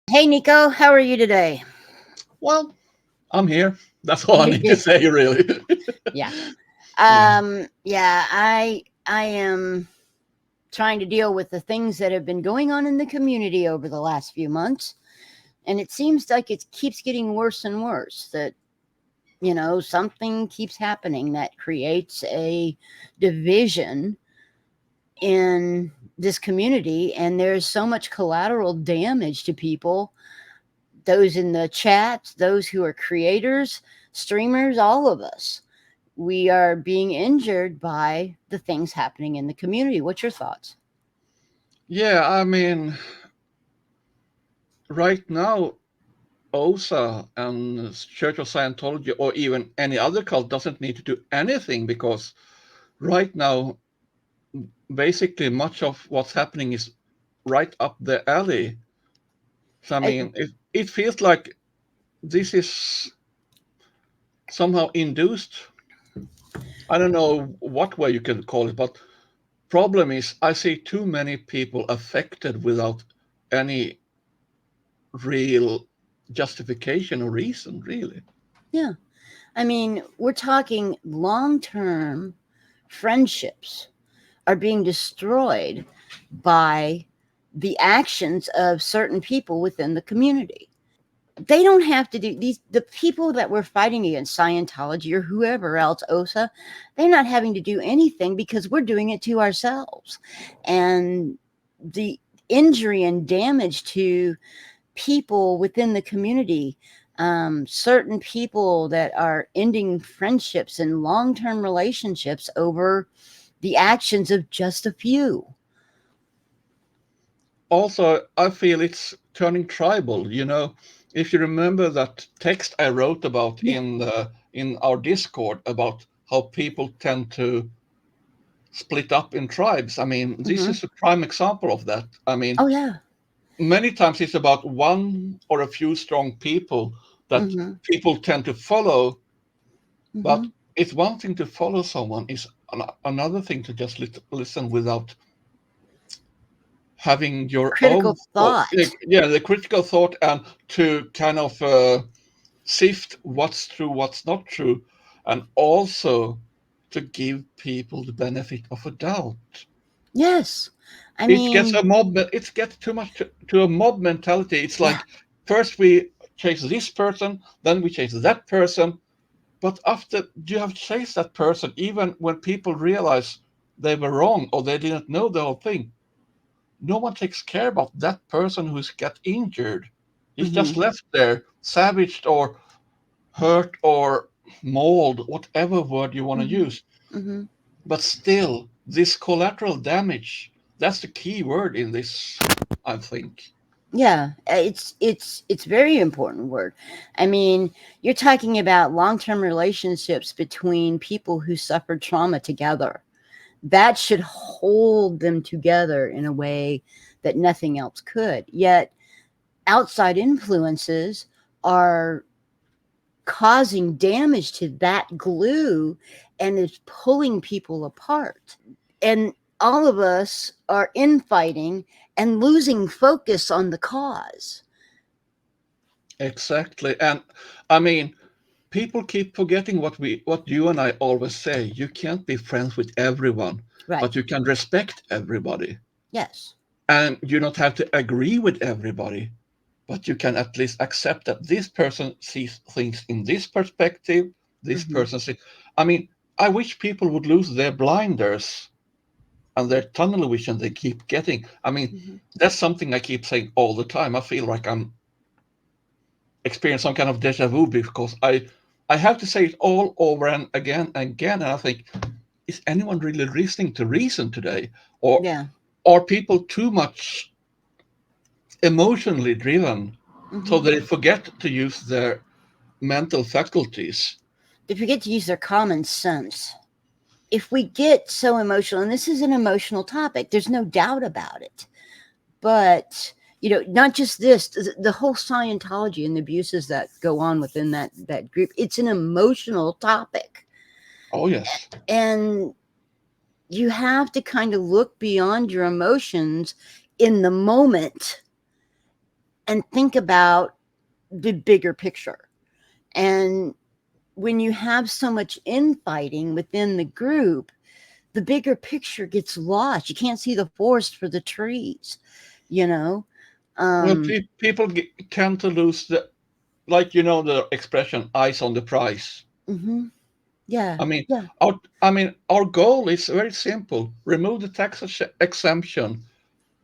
Hey Nico, how are you today? Well, I'm here. That's all I need to say, really. Yeah. Yeah. I am trying to deal with the things that have been going on in the community over the last few months, and it seems like it keeps getting worse and worse. That something keeps happening that creates a division in this community, and there's so much collateral damage to people, those in the chat, those who are creators, streamers, all of us. We are being injured by the things happening in the community. What's your thoughts? Yeah, right now, OSA and Church of Scientology or even any other cult doesn't need to do anything because right now, basically, much of what's happening is right up the alley. So, I, it feels like this is somehow induced. I don't know what way you can call it, but problem is I see too many people affected without any real justification or reason, really. yeah. I mean, we're talking long term friendships are being destroyed by the actions of certain people within the community. They don't have to do these, the people that we're fighting against, Scientology or whoever else, OSA, they're not having to do anything because we're doing it to ourselves. And the injury and damage to people within the community, certain people that are ending friendships and long term relationships over the actions of just a few. Also, I feel it's turning tribal. If you remember that text I wrote about Yeah. in our Discord about how people tend to split up in tribes. This Hmm. is a prime example of that. Oh, yeah. Many times it's about one or a few strong people that Hmm. people tend to follow. But Hmm. it's one thing to follow someone, it's another thing to just listen without having your Critical own thought. thought. Yeah, the critical thought, and to kind of sift what's true, what's not true, and also to give people the benefit of a doubt. Yes. I It gets mean, a mob. It gets too much to a mob mentality. It's yeah. like first we chase this person, then we chase that person. But after you have chased that person, even when people realize they were wrong or they didn't know the whole thing, no one takes care about that person who's got injured. He's Hmm. just left there, savaged or hurt or mauled, whatever word you want to Hmm. use. Hmm. But still, this collateral damage, that's the key word in this, I think. Yeah, it's very important word. I mean, you're talking about long-term relationships between people who suffered trauma together. That should hold them together in a way that nothing else could. Yet outside influences are causing damage to that glue and is pulling people apart. And all of us are infighting and losing focus on the cause. Exactly. And I mean, people keep forgetting what you and I always say. You can't be friends with everyone, Right. but you can respect everybody. Yes. And you don't have to agree with everybody, but you can at least accept that this person sees things in this perspective, this Hmm. person sees. I mean, I wish people would lose their blinders and their tunnel vision they keep getting. Hmm. That's something I keep saying all the time. I feel like I'm experiencing some kind of deja vu because I have to say it all over and again, and I think, is anyone really listening to reason today, or Yeah. are people too much emotionally driven so Hmm. they forget to use their mental faculties? They forget to use their common sense. If we get so emotional, and this is an emotional topic, there's no doubt about it. But not just this, the whole Scientology and the abuses that go on within that group. It's an emotional topic, Oh yes. and you have to kind of look beyond your emotions in the moment and think about the bigger picture. And when you have so much infighting within the group, the bigger picture gets lost. You can't see the forest for the trees, you know? Well, Um, people tend to lose the, like, the expression "eyes on the prize." mhm. Yeah, I mean, yeah. our goal is very simple: remove the tax exemption,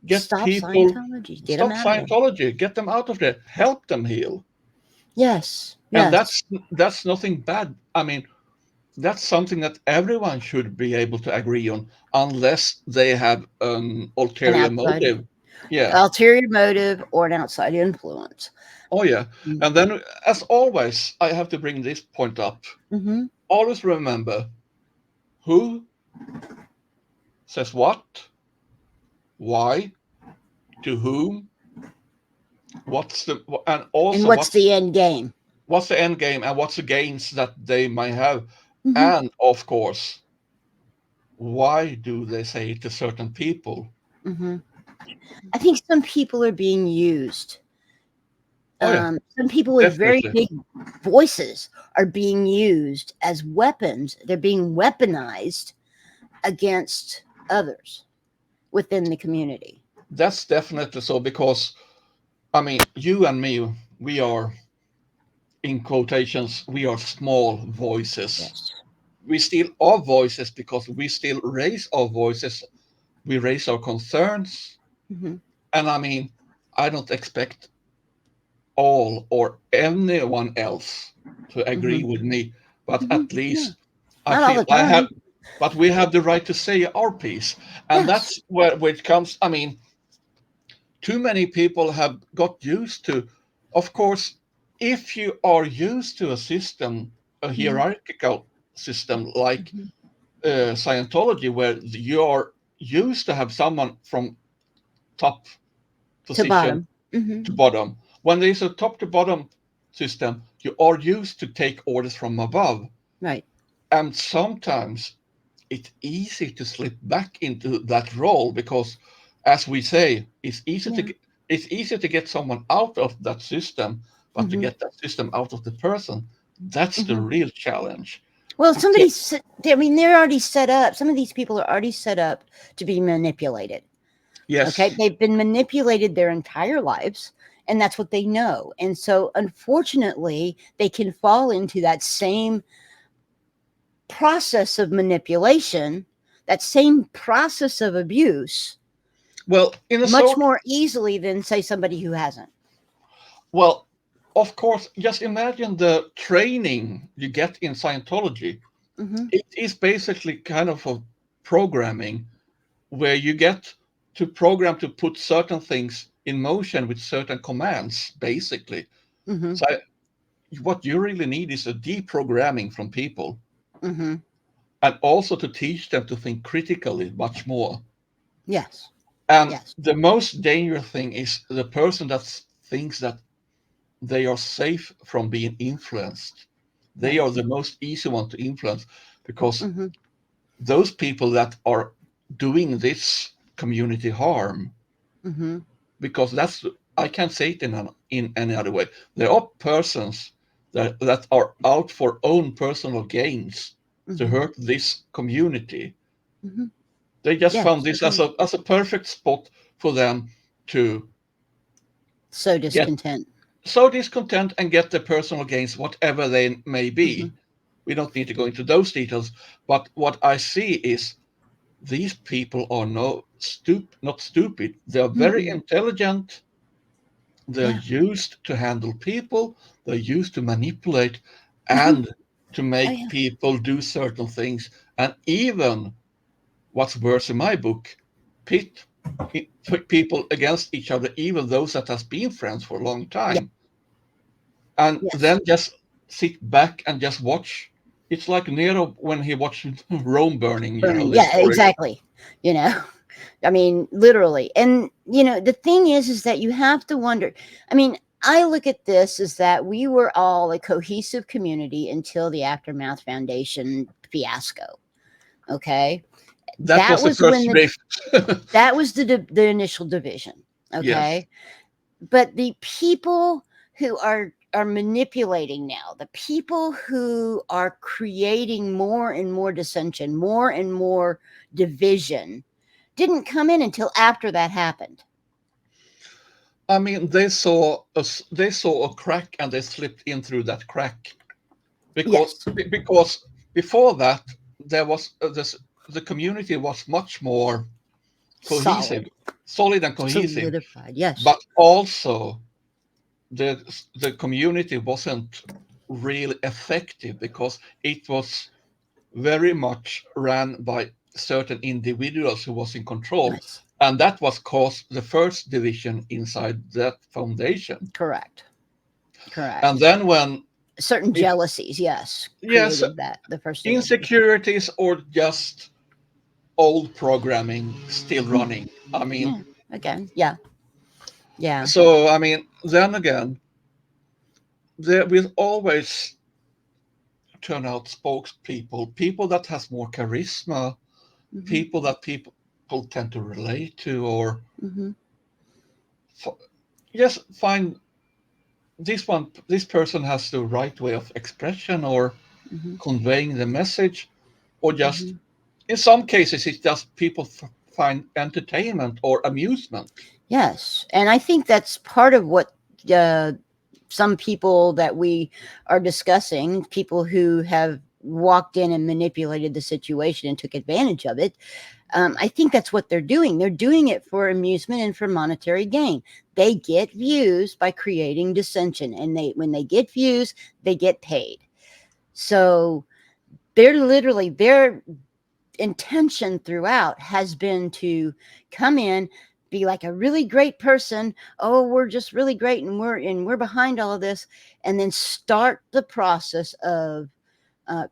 get Stop people, Scientology. Get them stop out of there. Scientology, get them out of there, help them heal, Yes, and yes. that's nothing bad. I mean, that's something that everyone should be able to agree on, unless they have an An ulterior outside, motive. Yeah. ulterior motive or an outside influence. Oh, yeah. And then, as always, I have to bring this point up. Mm-hmm. Always remember who says what, why, to whom, and And also what's the end game? what's the end game and what's the gains that they might have. Mm-hmm. And of course, why do they say it to certain people? Mm-hmm. I think some people are being used. Oh, yeah, Some people with very definitely. big voices are being used as weapons. They're being weaponized against others within the community. That's definitely so, because, I mean, you and me, we are, in quotations, we are small voices. Yes. We still are voices because we still raise our voices, we raise our concerns. Mm-hmm. And I mean, I don't expect all or anyone else to agree Mm-hmm. with me, but Mm-hmm. at No, least I not all feel the I have, time. but we have the right to say our piece. And Yes. that's where it comes. I mean, too many people have got used to, of course, if you are used to a system, a Mm-hmm. hierarchical system like Mm-hmm. Scientology, where you are used to have someone from top To position bottom. Mm-hmm. to bottom. When there is a top to bottom system, you are used to take orders from above. Right. And sometimes it's easy to slip back into that role because, as we say, Yeah. it's easy to get someone out of that system, but to Mm-hmm. get that system out of the person, that's the Mm-hmm. real challenge. Well, To get I mean, they're already set up. Some of these people are already set up to be manipulated. Okay. yes, They've been manipulated their entire lives, and that's what they know. And so, unfortunately, they can fall into that same process of manipulation, that same process of abuse, well, in a much sort, more easily than, say, somebody who hasn't. well, of course, just imagine the training you get in Scientology. Mm-hmm. It is basically kind of a programming where you get to program to put certain things in motion with certain commands, basically. Mm-hmm. So what you really need is a deprogramming from people, Mm-hmm. and also to teach them to think critically much more. Yes. And Yes. the most dangerous thing is the person that thinks that they are safe from being influenced. They Right. are the most easy one to influence, because Mm-hmm. those people that are doing this community harm, Mm-hmm. because that's, I can't say it in any other way. There are persons that are out for own personal gains to Mm-hmm. hurt this community. Mm-hmm. They just Yes, found I this do. as a perfect spot for them to So get discontent. so discontent and get their personal gains, whatever they may Mm-hmm. be. We don't need to go into those details, but what I see is these people are not stupid. They are very Mm-mm. intelligent. They're Yeah. used to handle people, they're used to manipulate Mm-hmm. and to Oh make yeah. people do certain things. And even, what's worse in my book, pit people against each other, even those that has been friends for a long Yeah. time. And Yes. then just sit back and just watch. It's like Nero when he watched Rome burning, Burning. this Yeah. story. Exactly. You know. I mean, literally. And the thing is that you have to wonder. I mean, I look at this as that we were all a cohesive community until the Aftermath Foundation fiasco. Okay, That that was the was first when drift. that was the initial division. Yes. Okay, But the people who are manipulating now, the people who are creating more and more dissension, more and more division, didn't come in until after that happened. I mean, they saw a crack and they slipped in through that crack because Yes, because before that there was the community was much more cohesive, solid, solid and cohesive, solidified. Yes, but also the the community wasn't really effective because it was very much ran by certain individuals who was in control, yes, and that was caused the first division inside that foundation. correct, And correct. then when Certain if jealousies, yes, yes, created that the first division. insecurities or just old programming still running. I mean, Yeah, again, yeah, yeah. so I mean, then again, there will always turn out spokespeople, people that has more charisma, Hmm. people that people tend to relate to, or Hmm. f- just find this person has the right way of expression or Hmm. conveying the message, or just Hmm. in some cases it's just people find entertainment or amusement. Yes, and I think that's part of what uh, some people that we are discussing, people who have walked in and manipulated the situation and took advantage of it. I think that's what they're doing. They're doing it for amusement and for monetary gain. They get views by creating dissension, and when they get views, they get paid. So they're literally their intention throughout has been to come in, be like a really great person. Oh, we're just really great, and we're behind all of this, and then start the process of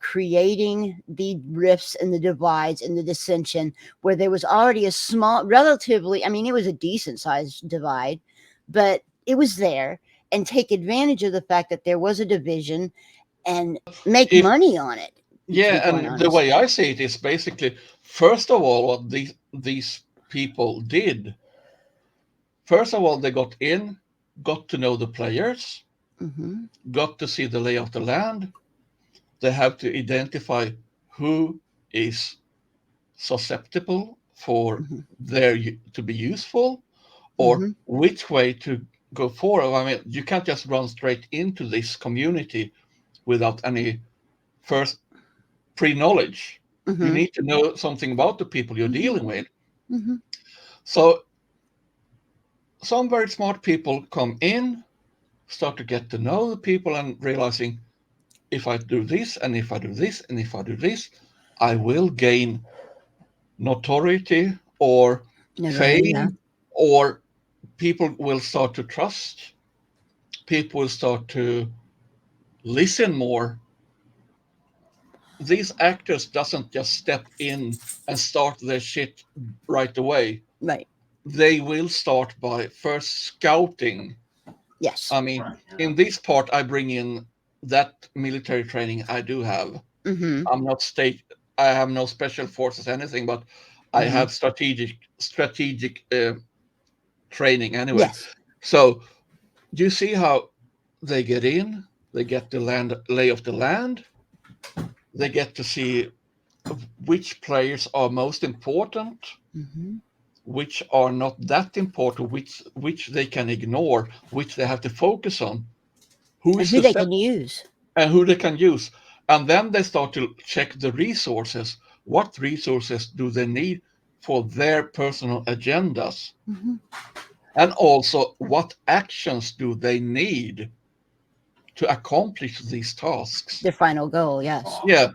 creating the rifts and the divides and the dissension where there was already a small, relatively, I mean, it was a decent sized divide, but it was there, and take advantage of the fact that there was a division and make If money on it, to be Yeah, quite and the honest. way I see it is basically, first of all, what these people did. First of all, they got in, got to know the players, Hmm. got to see the lay of the land. They have to identify who is susceptible for Hmm. to be useful, or Hmm. which way to go forward. I mean, you can't just run straight into this community without any first pre-knowledge. You Hmm. need to know something about the people you're Hmm. dealing with. Hmm. So some very smart people come in, start to get to know the people and realizing, if I do this and if I do this and if I do this, I will gain notoriety or Notoriety, yeah. fame, or people will start to trust, people will start to listen more. These actors doesn't just step in and start their shit right away. Right. They will start by first scouting. Yes. I mean, in this part, I bring in that military training I do have. Hmm. I'm not state. I have no special forces, anything, but I Hmm. have strategic training anyway. Yes. So you see how they get in, they get the lay of the land, they get to see which players are most important, Hmm. which are not that important, which they can ignore, which they have to focus on, who And is who the they step can use. and who they can use. And then they start to check the resources. What resources do they need for their personal agendas? Hmm. And also, what actions do they need to accomplish these tasks? Their final goal, yes. Yeah.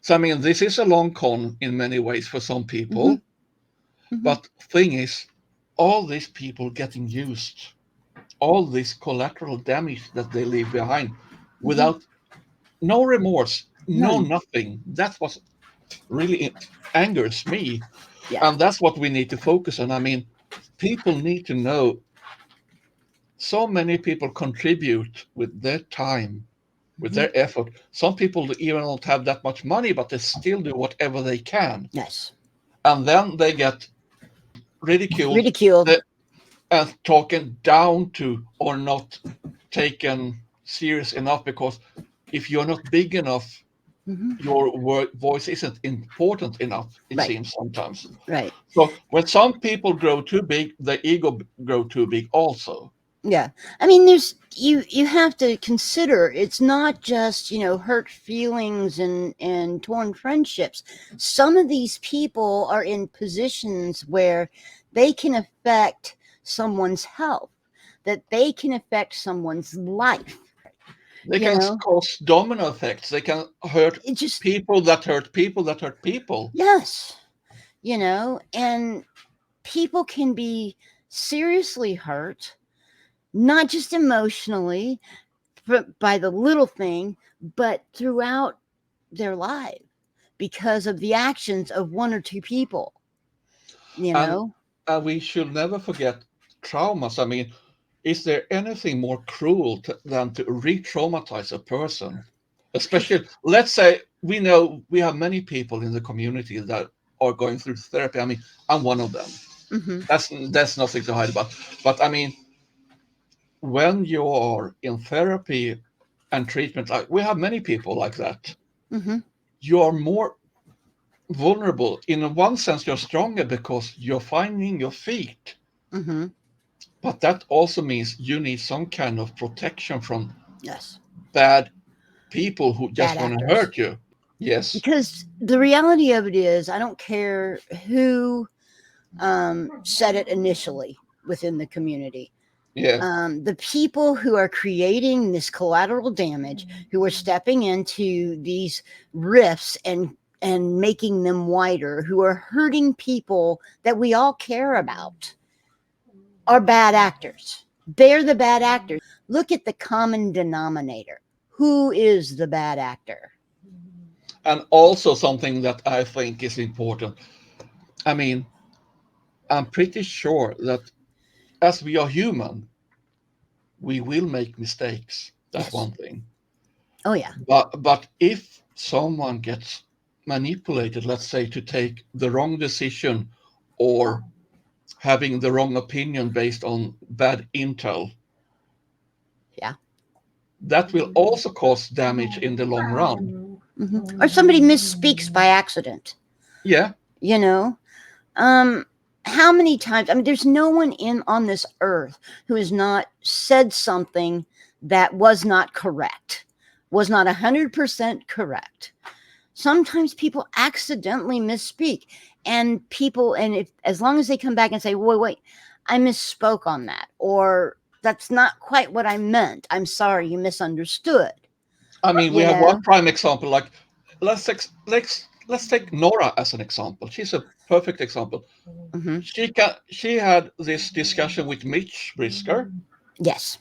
So, I mean, this is a long con in many ways for some Hmm. people. Hmm. But thing is, all these people getting used, all this collateral damage that they leave behind Hmm. without no remorse, no None. nothing. That's what really angers me. Yeah. And that's what we need to focus on. I mean, people need to know so many people contribute with their time, with Hmm. their effort. Some people even don't have that much money, but they still do whatever they can. Yes. And then they get ridiculed. Ridiculed. They, and talking down to or not taken serious enough, because if you're not big enough, Hmm. your voice isn't important enough, it Right. seems sometimes. Right. So when some people grow too big, the ego grow too big also. Yeah. I mean, there's you have to consider it's not just, hurt feelings and torn friendships. Some of these people are in positions where they can affect someone's health, that they can affect someone's life, They you can know? cause domino effects. They can hurt It just people that hurt people that hurt people. yes, and people can be seriously hurt, not just emotionally, by the little thing, but throughout their life because of the actions of one or two people, you And know? we should never forget traumas. I mean, is there anything more cruel than to re-traumatize a person? Especially, let's say we know we have many people in the community that are going through therapy. I mean, I'm one of them. Hmm. That's nothing to hide about. But I mean, when you are in therapy and treatment, like we have many people like that, Hmm. you are more vulnerable. In one sense, you're stronger because you're finding your feet. Hmm. But that also means you need some kind of protection from Yes. bad people who Bad just want to actors. hurt you. Yes. Because the reality of it is, I don't care who said it initially within the community. Yeah. The people who are creating this collateral damage, who are stepping into these rifts and making them wider, who are hurting people that we all care about, are bad actors. They're the bad actors. Look at the common denominator. Who is the bad actor? And also something that I think is important. I mean, I'm pretty sure that as we are human, we will make mistakes. That's Yes. one thing. Oh yeah. But if someone gets manipulated, let's say to take the wrong decision or having the wrong opinion based on bad intel, Yeah. that will also cause damage in the long run. Or somebody misspeaks by accident. Yeah, You know, um, how many times? I mean, there's no one in on this earth who has not said something that was not correct, was not 100% correct. Sometimes people accidentally misspeak, and if as long as they come back and say, wait, I misspoke on that, or that's not quite what I meant, I'm sorry, you misunderstood, I mean, we you have one know. prime example. Like, let's take Nora as an example. She's a perfect example. Hmm. She had this discussion with Mitch Brisker, Yes.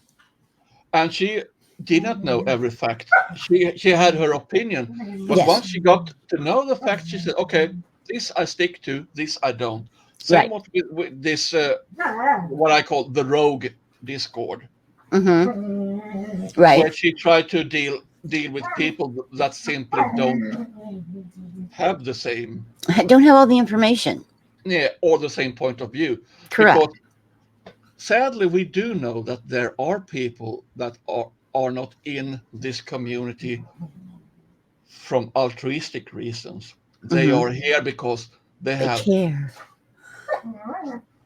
and she did not know every fact. She had her opinion, but Yes. once she got to know the facts, she said, "Okay, this I stick to, this I don't." Same Right. with this what I call the rogue Discord, Hmm. Right. where she tried to deal with people that simply don't have the same, I don't have all the information. yeah, or the same point of view. Because Correct. sadly, we do know that there are people that are not in this community from altruistic reasons. They Hmm. are here because they They have, care.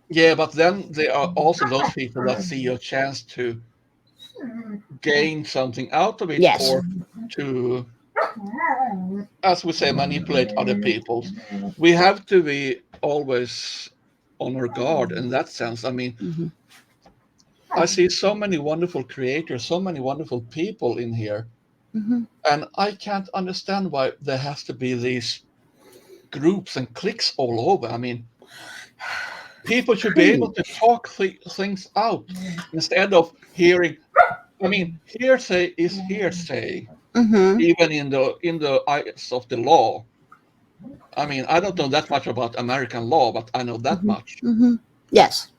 yeah, but then there are also those people that see a chance to gain something out of it, Yes. or to, as we say, manipulate other people. We have to be always on our guard in that sense. I mean, Hmm. I see so many wonderful creators, so many wonderful people in here, Hmm. and I can't understand why there has to be these groups and cliques all over. I mean, people should be able to Preach. talk things out instead of hearing. I mean, hearsay is hearsay, Hmm. even in the eyes of the law. I mean, I don't know that much about American law, but I know that Hmm. much. Hmm. Yes.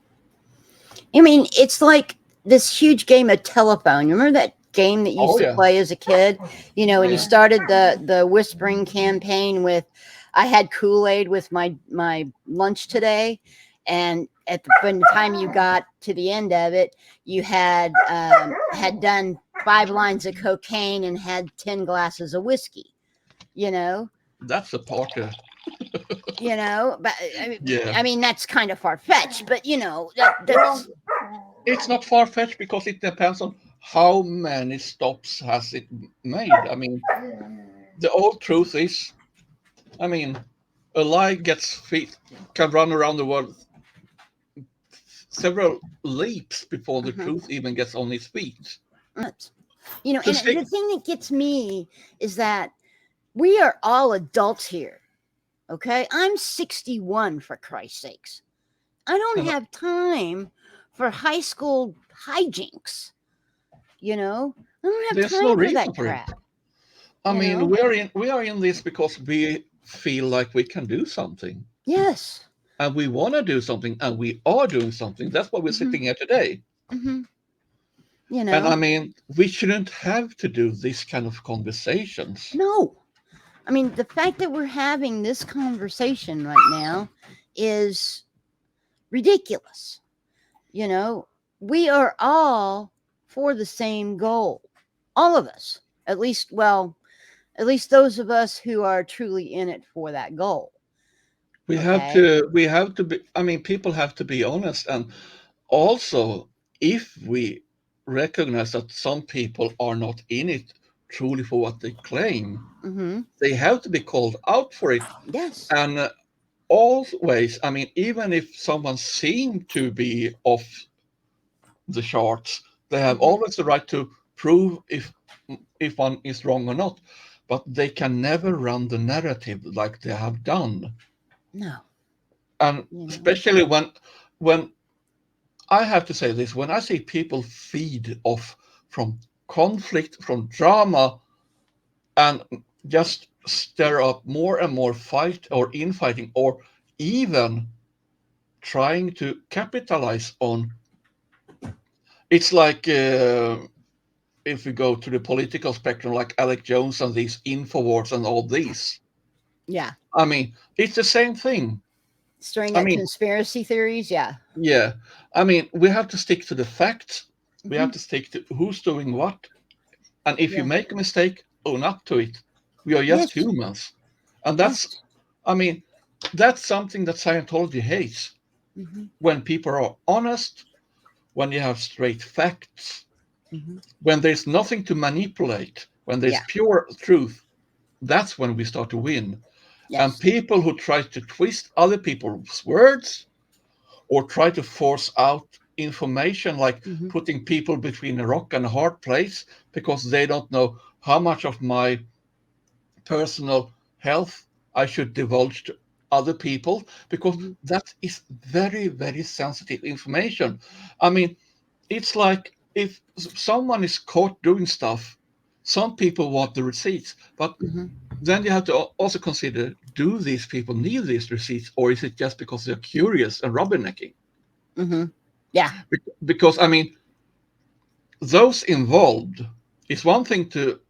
I mean, it's like this huge game of telephone. You remember that game that you used Oh to yeah, play as a kid? And you yeah. started the whispering campaign with, "I had Kool-Aid with my lunch today," and when the time you got to the end of it, you had done 5 lines of cocaine and had 10 glasses of whiskey. You know, That's a party. but Yeah. I mean that's kind of far fetched, but Well, that's it's not far fetched because it depends on how many stops has it made. I mean, the old truth is, I mean, a lie gets feet can run around the world several leaps before the uh-huh. truth even gets on its feet. To And stick, the thing that gets me is that we are all adults here. Okay, I'm 61 for Christ's sakes. I don't have time for high school hijinks. I don't have there's no time for that reason for it. crap. I You mean, know, we are in this because we feel like we can do something, yes. and we want to do something, and we are doing something. That's why we're Hmm. sitting here today. Hmm. You And know, I mean, we shouldn't have to do this kind of conversations. no. I mean, the fact that we're having this conversation right now is ridiculous. You know, we are all for the same goal. All of us. At least those of us who are truly in it for that goal. Okay. We have to be, I mean, people have to be honest. And also, if we recognize that some people are not in it truly for what they claim, Mm-hmm. they have to be called out for it. Yes. And always, I mean, even if someone seemed to be off the charts, they have Mm-hmm. always the right to prove if one is wrong or not. But they can never run the narrative like they have done. No. And You know. especially when I have to say this, when I see people feed off from conflict, from drama, and just stir up more and more fight or infighting, or even trying to capitalize on, it's like if we go to the political spectrum, like Alec Jones and these Infowars and all these. Yeah. I mean, it's the same thing. Stirring I up mean, conspiracy theories. Yeah. yeah. I mean, we have to stick to the facts. We Mm-hmm. have to stick to who's doing what. And if you Yeah. make a mistake, own up to it. We are just Yes. humans. And Yes. I mean, that's something that Scientology hates. Mm-hmm. When people are honest, when you have straight facts, Mm-hmm. when there's nothing to manipulate, when there's Yeah. pure truth, that's when we start to win. And Yes. people who try to twist other people's words or try to force out information, like Mm-hmm. putting people between a rock and a hard place because they don't know how much of my personal health I should divulge to other people, because Mm-hmm. that is very, very sensitive information. I mean, it's like if someone is caught doing stuff, some people want the receipts, but Mm-hmm. then you have to also consider, do these people need these receipts, or is it just because they're curious and rubbernecking? Mm-hmm. Yeah. Because, I mean, those involved, it's one thing to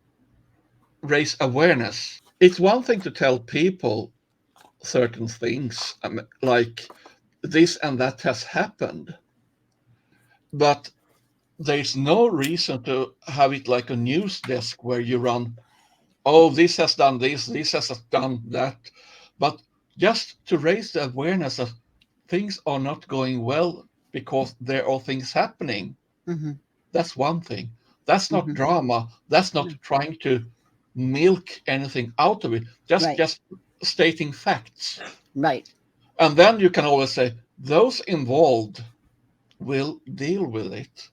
raise awareness. It's one thing to tell people certain things, like this and that has happened, but there's no reason to have it like a news desk where you run, oh, this has done this has done that. But just to raise the awareness that things are not going well because there are things happening. Mm-hmm. That's one thing. That's not Mm-hmm. drama. That's not No. trying to milk anything out of it. Right. Just stating facts. Right. And then you can always say those involved will deal with it,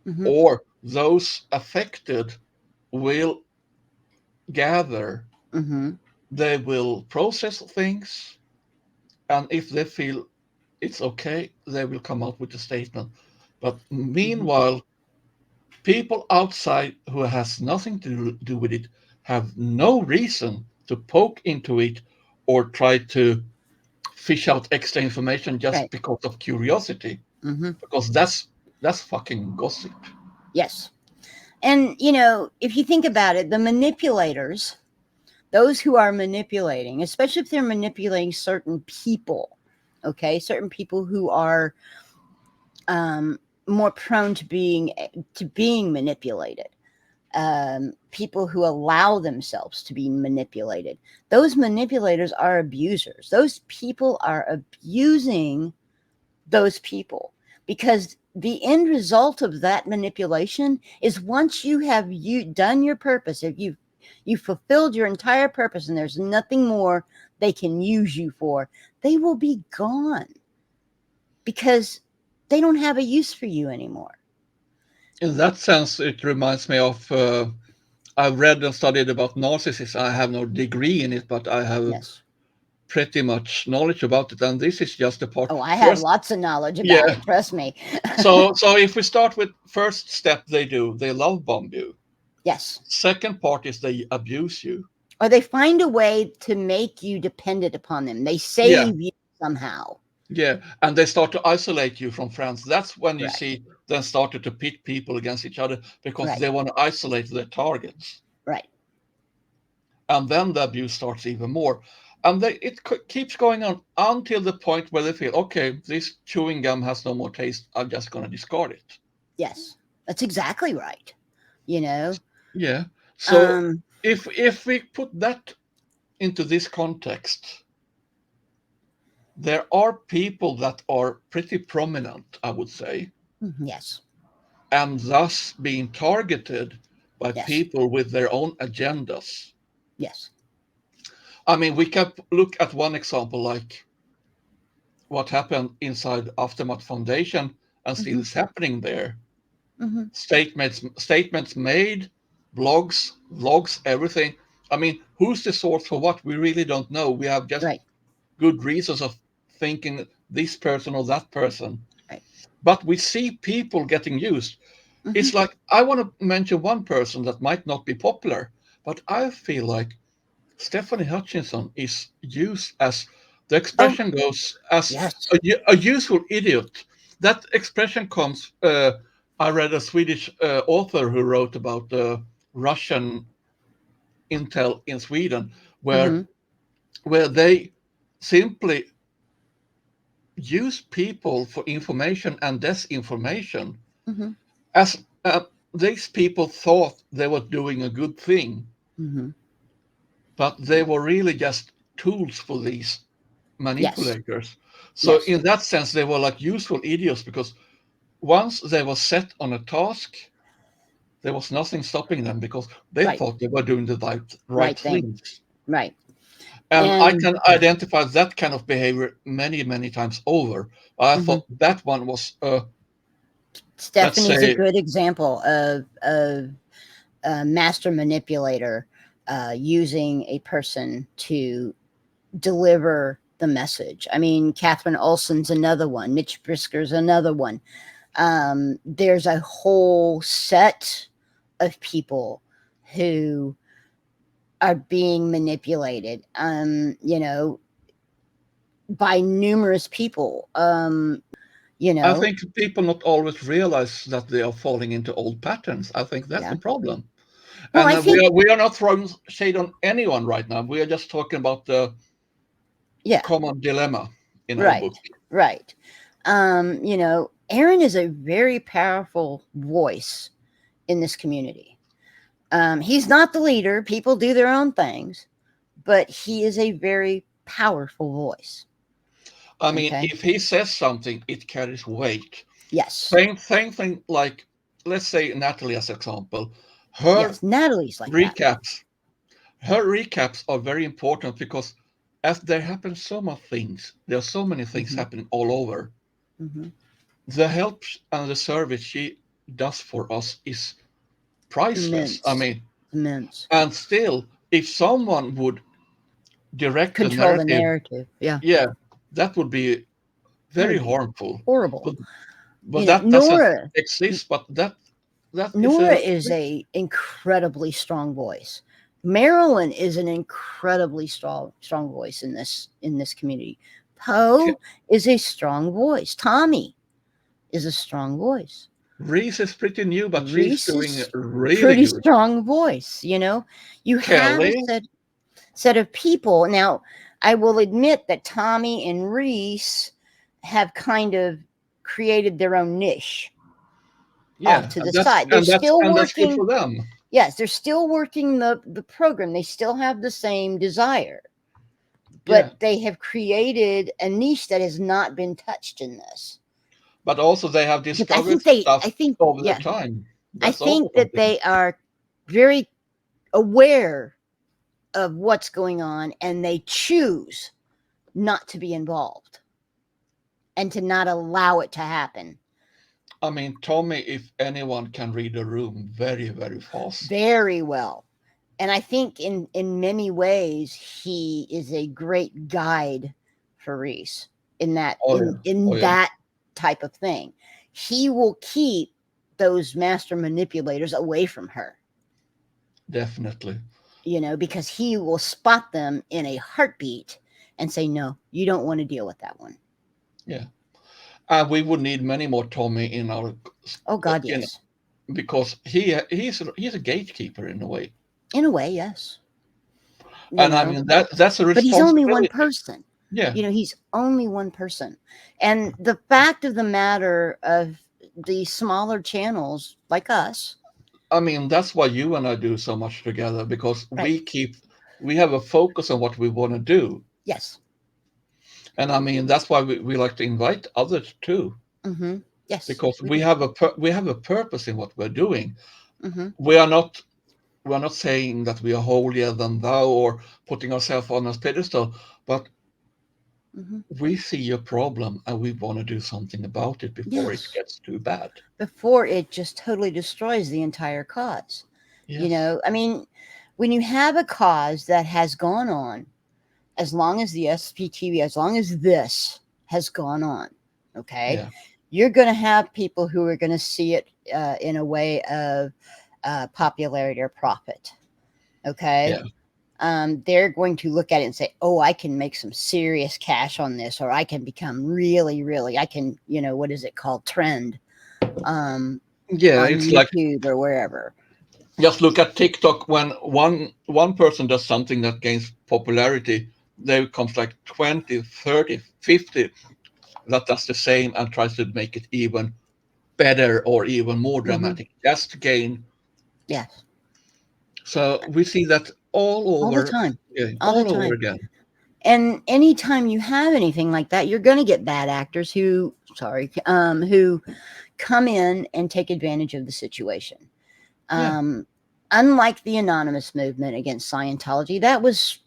Mm-hmm. or those affected will gather, Mm-hmm. they will process things, and if they feel it's okay, they will come out with a statement. But Mm-hmm. meanwhile, people outside who has nothing to do with it have no reason to poke into it or try to fish out extra information just Right. because of curiosity, Mm-hmm. because that's fucking gossip. Yes. And if you think about it, the manipulators, those who are manipulating, especially if they're manipulating certain people, Okay, certain people who are more prone to being manipulated. People who allow themselves to be manipulated. Those manipulators are abusers. Those people are abusing those people, because the end result of that manipulation is, once you have done your purpose, if you fulfilled your entire purpose and there's nothing more they can use you for, they will be gone, because they don't have a use for you anymore. In that sense, it reminds me of I've read and studied about narcissism. I have no degree in it, but I have Yes. pretty much knowledge about it. And this is just a part. Oh, I have First, lots of knowledge about yeah. it, trust me. So if we start with first step, they love bomb you. Yes. Second part is they abuse you. Or they find a way to make you dependent upon them. They Yeah, save you somehow. yeah, and they start to isolate you from friends. That's when you Right. see them started to pit people against each other because Right. they want to isolate their targets. Right. And then the abuse starts even more. And keeps going on until the point where they feel, okay, this chewing gum has no more taste. I'm just going to discard it. Yes. That's exactly right. You know. Yeah. So Um if we put that into this context, there are people that are pretty prominent, I would say, yes. and thus being targeted by Yes. people with their own agendas. Yes. I mean, we can look at one example like what happened inside Aftermath Foundation and still Mhm. is happening there. Mhm. Statements made, blogs, vlogs, everything. I mean, who's the source for what? We really don't know. We have just Right. good reasons of thinking this person or that person. Right. But we see people getting used. It's Mhm. like I want to mention one person that might not be popular, but I feel like Stephanie Hutchinson is used as the Oh, expression goes as yes. a useful idiot. That expression comes. I read a Swedish author who wrote about the Russian intel in Sweden, Mhm. where they simply use people for information and disinformation, Mhm. as these people thought they were doing a good thing, Mhm. but they were really just tools for these Yes. manipulators. So Yes. in that sense, they were like useful idiots because once they were set on a task, there was nothing stopping them because they Right. thought they were doing the right Right thing. things. Right. And I And can identify that kind of behavior many, many times over. I mhm. thought that one was, let's Stephanie's a say, good example of a master manipulator using a person to deliver the message. I mean, Catherine Olson's another one. Mitch Brisker's another one. There's a whole set of people who are being manipulated, by numerous people. I You know, think people not always realize that they are falling into old patterns. I think that's the yeah. problem. Well, And I think, we are not throwing shade on anyone right now. We are just talking about the yeah, common dilemma in our right, book. right. Aaron is a very powerful voice in this community. He's not the leader. People do their own things, but he is a very powerful voice. I mean, Okay. if he says something, it carries weight. Yes. Same thing like, let's say Natalie as example. Her Yes. Natalie's like that. recaps, her recaps are very important because as there happen so much things, there are so many things Hmm. happening all over. Hmm. The help and the service she does for us is priceless. I Immense. mean, Immense. and still, if someone would direct the Control the narrative, narrative. Yeah. yeah, that would be That very would be harmful. horrible. But that doesn't Nora. exist. But that is Nora a is a incredibly strong voice. Marilyn is an incredibly strong voice in this community. Poe is a strong voice. Tommy is a strong voice. Reese is pretty new, but she's Reese doing is really pretty good. strong voice. You have a Kelly, set of people now. I will admit that Tommy and Reese have kind of created their own niche off Yeah, to the side. They're still and that's good working. for them. Yes, they're still working the program. They still have the same desire, Yeah, but they have created a niche that has not been touched in this. but also they have But discovered stuff I think, over the yeah, time. I That's also think that something. they are very aware of what's going on, and they choose not to be involved and to not allow it to happen. I mean, Tommy, if anyone can read a room very, very fast. Very well. And I think in many ways he is a great guide for Reese in that Oh yeah, oh in yeah, that type of thing. He will keep those master manipulators away from her, definitely. because he will spot them in a heartbeat and say, "No, you don't want to deal with that one." Yeah, and we would need many more Tommy in our Oh God, in yes. because he's a gatekeeper in a way, In a way, yes. You and I know, mean that's a but he's only one responsibility. person. Yeah, He's only one person. And the fact of the matter of the smaller channels like us, I mean that's why you and I do so much together because right? we have a focus on what we want to do, Yes. and I mean that's why we like to invite others too Mm-hmm. Yes, because we do. we have a purpose in what we're doing. Mm-hmm. We are not we're not saying that we are holier than thou or putting ourselves on a pedestal, but Mm-hmm. we see a problem and we want to do something about it before it Yes. gets too bad. Before it just totally destroys the entire cause. Yes. I mean, when you have a cause that has gone on as long as the SPTV, as long as this has gone on, okay, Yeah. you're going to have people who are going to see it in a way of popularity or profit. Okay. Yeah. They're going to look at it and say, oh, I can make some serious cash on this, or I can become really, really, I can, what is it called? Trend um, Yeah. on It's like YouTube or wherever. just look at TikTok when one person does something that gains popularity, there comes like 20, 30, 50 that does the same and tries to make it even better or even more Hmm. dramatic just to gain. Yes. So we see that all All the over, time. yeah, All the all over time. again. And anytime you have anything like that, you're going to get bad actors who come in and take advantage of the situation. Yeah. Um, Unlike the anonymous movement against Scientology, that was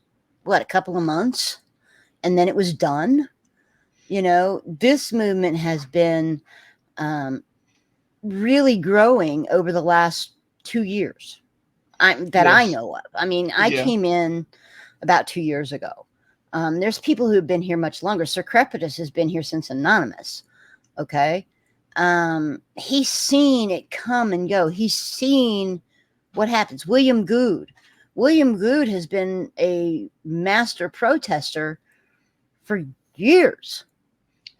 what, a couple of months, and then it was done. This movement has been um, really growing over the last 2 years. That I Yes. know of. I mean, I Yeah. came in about 2 years ago. There's people who have been here much longer. Sir Crepitus has been here since Anonymous. Okay. He's seen it come and go. He's seen what happens. William Good. William Good has been a master protester for years,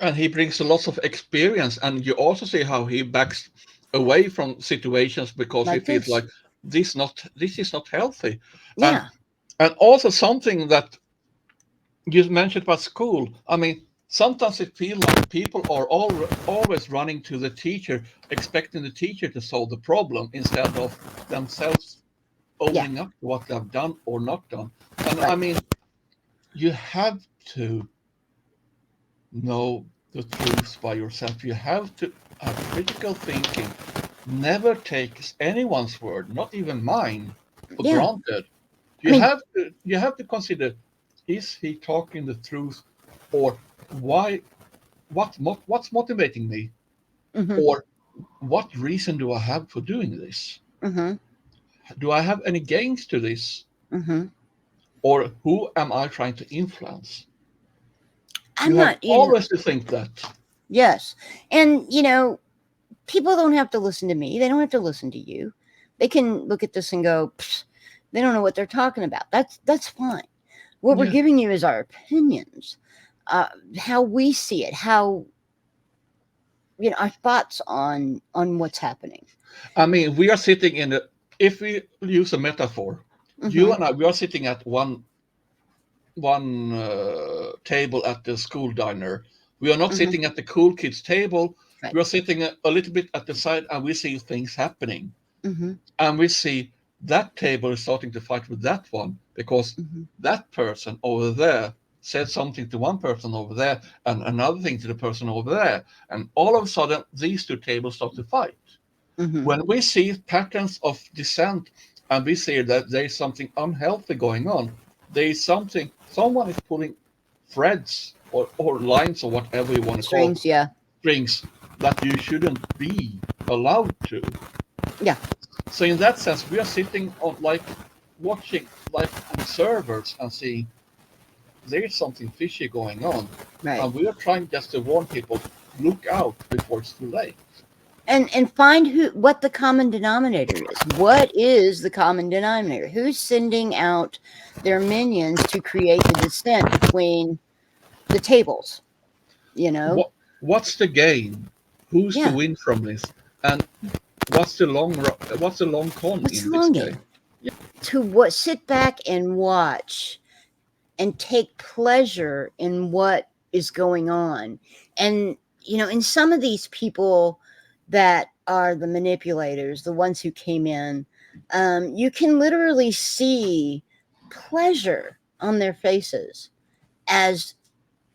And he brings a lot of experience, and you also see how he backs away from situations because he like feels this. like this is not healthy. And Yeah. also something that you mentioned about school. I mean, sometimes it feels like people are always running to the teacher, expecting the teacher to solve the problem instead of themselves Yeah. owning up to what they've done or not done. And I Right. mean, you have to know the truth by yourself. You have to have critical thinking. Never take anyone's word, not even mine, for Yeah. granted. I mean, You have to consider: is he talking the truth, or why? What's motivating me, mm-hmm, or what reason do I have for doing this? mm-hmm, Do I have any gains to this, mm-hmm. or who am I trying to influence? You I'm have not, always to think that. yes. And, people don't have to listen to me. They don't have to listen to you. They can look at this and go, "Pfft, they don't know what they're talking about." That's fine. What we're Yeah. giving you is our opinions, how we see it, how our thoughts on what's happening. I mean, we are sitting if we use a metaphor, you Hmm. and I, we are sitting at one table at the school diner. We are not Mm-hmm. sitting at the cool kids table. Right. We are sitting a little bit at the side, and we see things happening, Mm-hmm. and we see that table is starting to fight with that one because Mm-hmm. that person over there said something to one person over there and another thing to the person over there, and all of a sudden these two tables start to fight. Mm-hmm. When we see patterns of dissent and we see that there is something unhealthy going on, there is something, someone is pulling threads or lines or whatever you want to call Strings, yeah. strings that you shouldn't be allowed to. Yeah. So in that sense, we are sitting on like watching like observers and seeing there is something fishy going on, Right. and we are trying just to warn people, look out before it's too late. And find what the common denominator is. What is the common denominator? Who's sending out their minions to create the dissent between the tables? You know? What's the gain? Who's to Yeah. win from this? And what's the long con What's in the this long game? game? To sit back and watch and take pleasure in what is going on. And, in some of these people that are the manipulators, the ones who came in, you can literally see pleasure on their faces as,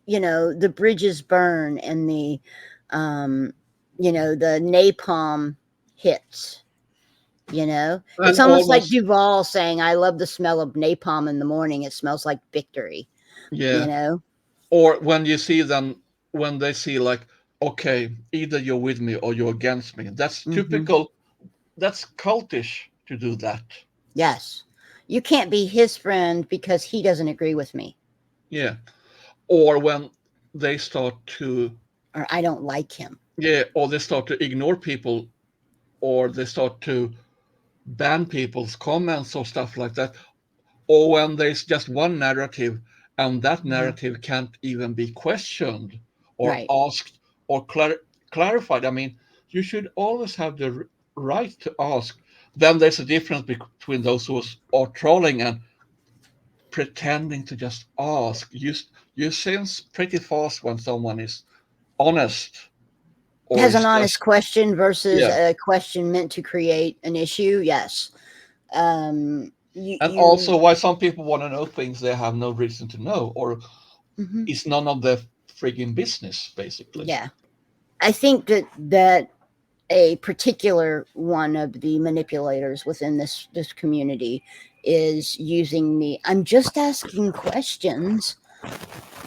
the bridges burn and the napalm hits. It's And almost like almost, Duval saying, I love the smell of napalm in the morning. It smells like victory, you yeah. know? Or when you see them, when they see like, okay, either you're with me or you're against me. That's Mm-hmm. typical. That's cultish to do that. Yes. You can't be his friend because he doesn't agree with me, Yeah. Or when they start to, or I don't like him. yeah, or they start to ignore people, or they start to ban people's comments or stuff like that, or when there's just one narrative and that Mm-hmm. narrative can't even be questioned or Right. asked or clarified. I mean, you should always have the right to ask. Then there's a difference between those who are trolling and pretending to just ask. You sense pretty fast when someone is honest or Has an is honest just, question versus yeah. a question meant to create an issue. Yes. You, And you, also why some people want to know things they have no reason to know, or mhm. it's none of their frigging business, basically. Yeah. I think that a particular one of the manipulators within this community is using the I'm just asking questions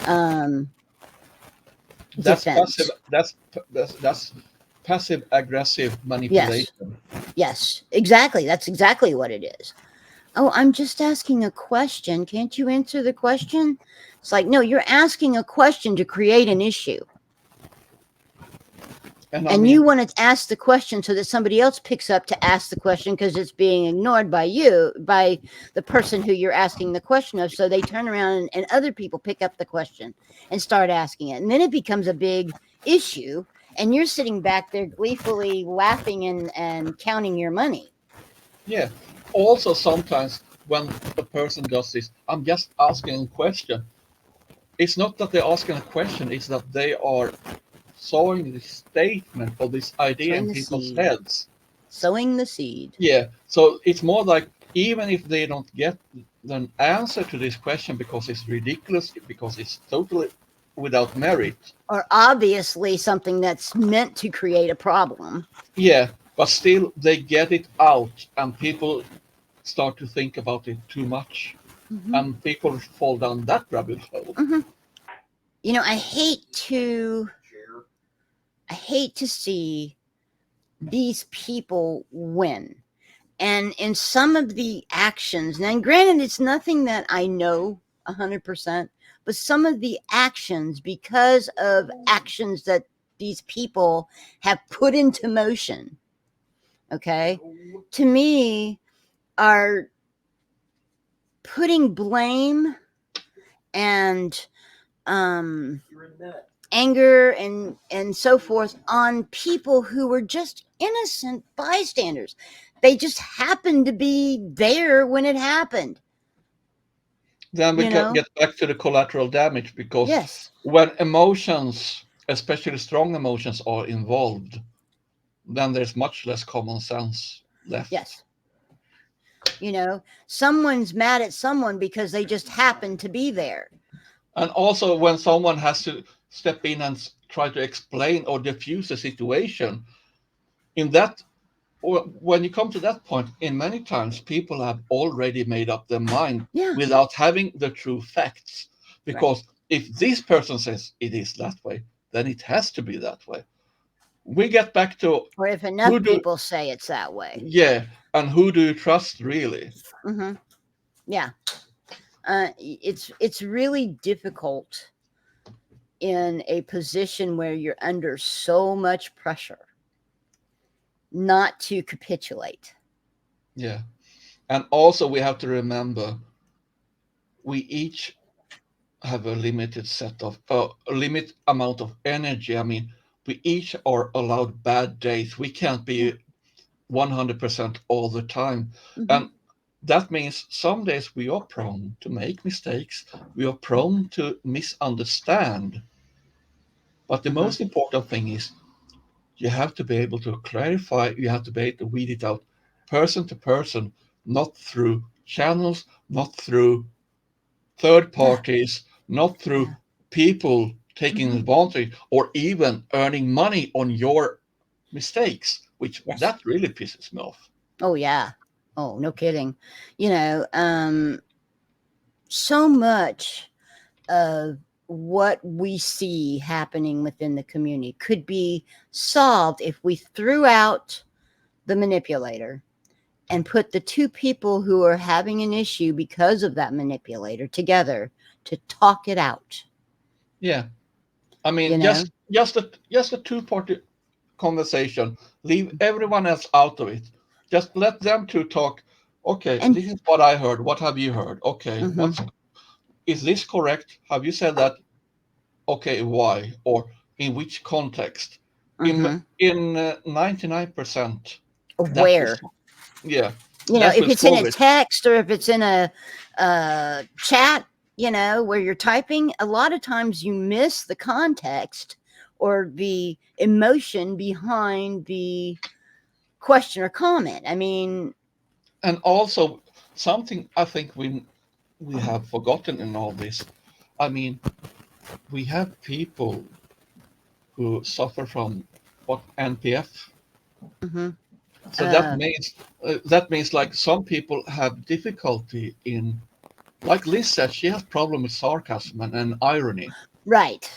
um That's passive. defense. That's passive aggressive Yes. manipulation. Yes, exactly. That's exactly what it is. Oh, I'm just asking a question. Can't you answer the question? It's like, no, you're asking a question to create an issue. And I And you mean, want to ask the question so that somebody else picks up to ask the question because it's being ignored by you, by the person who you're asking the question of. So they turn around and other people pick up the question and start asking it. And then it becomes a big issue. And you're sitting back there gleefully laughing and counting your money. yeah. Also, sometimes when a person does this, I'm just asking a question. It's not that they're asking a question; it's that they are sowing this statement or this idea Sowing in the people's seed. heads. Sowing the seed. Yeah. So it's more like even if they don't get an answer to this question because it's ridiculous, because it's totally without merit. Or obviously something that's meant to create a problem. Yeah, but still they get it out, and people start to think about it too much, Mm-hmm. and people fall down that rabbit hole. Mm-hmm. I hate to see these people win. And in some of the actions, now granted, it's nothing that I know 100%, but some of the actions, because of actions that these people have put into motion, okay, to me are putting blame and um, anger and so forth on people who were just innocent bystanders. They just happened to be there when it happened. then we you can know? get back to the collateral damage, because Yes. when emotions, especially strong emotions, are involved, then there's much less common sense left. Yes. Someone's mad at someone because they just happen to be there. And also, when someone has to step in and try to explain or diffuse a situation, in that, or when you come to that point, in many times people have already made up their mind Yeah. without having the true facts. Right. Because if this person says it is that way, then it has to be that way. We get back to Or if who enough do, people say it's that way. yeah, and who do you trust really? Hmm. Yeah. It's really difficult in a position where you're under so much pressure not to capitulate. Yeah. And also, we have to remember we each have a limited set of a limit amount of energy. I mean, we each are allowed bad days. We can't Yeah. be 100% all the time. Hmm. And that means some days we are prone to make mistakes, we are prone to misunderstand. But the Hmm. most important thing is you have to be able to clarify, you have to be able to weed it out person to person, not through channels, not through third Yeah. parties, not through Yeah. people taking Hmm. advantage or even earning money on your mistakes, which Yes. that really pisses me off. Oh yeah. Oh, no kidding. You know, um, so much of what we see happening within the community could be solved if we threw out the manipulator and put the two people who are having an issue because of that manipulator together to talk it out, Yeah, I you mean, know? just a two-party conversation. Leave everyone else out of it. Just let them two talk. Okay, And this is what I heard. What have you heard? Okay, mhm, what's is this correct? Have you said that? Okay, why? Or in which context? In mhm. 99%, that will Where? yeah, that If will it's in solve a it. text or if it's in a chat, where you're typing, a lot of times you miss the context or the emotion behind the question or comment. I mean, And also something I think we have forgotten in all this. I mean, we have people who suffer from what NPF. mhm, So uh, that means like some people have difficulty in, like Liz said, she has problem with sarcasm and irony. right.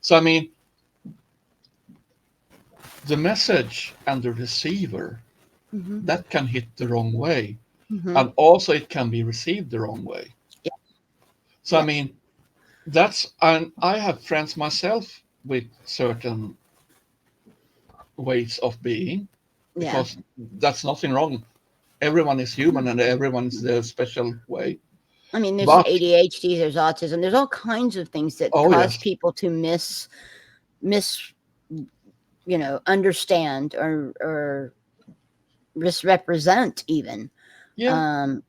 So I mean, the message and the receiver, Hmm. that can hit the wrong way, Hmm. and also it can be received the wrong way. Yeah. So I Yes. mean, that's and I have friends myself with certain ways of being, Yeah. because that's nothing wrong. Everyone is human and everyone is their special way. I mean, there's But ADHD, there's autism, there's all kinds of things that oh cause yes, people to miss, understand or misrepresent even, yeah, um,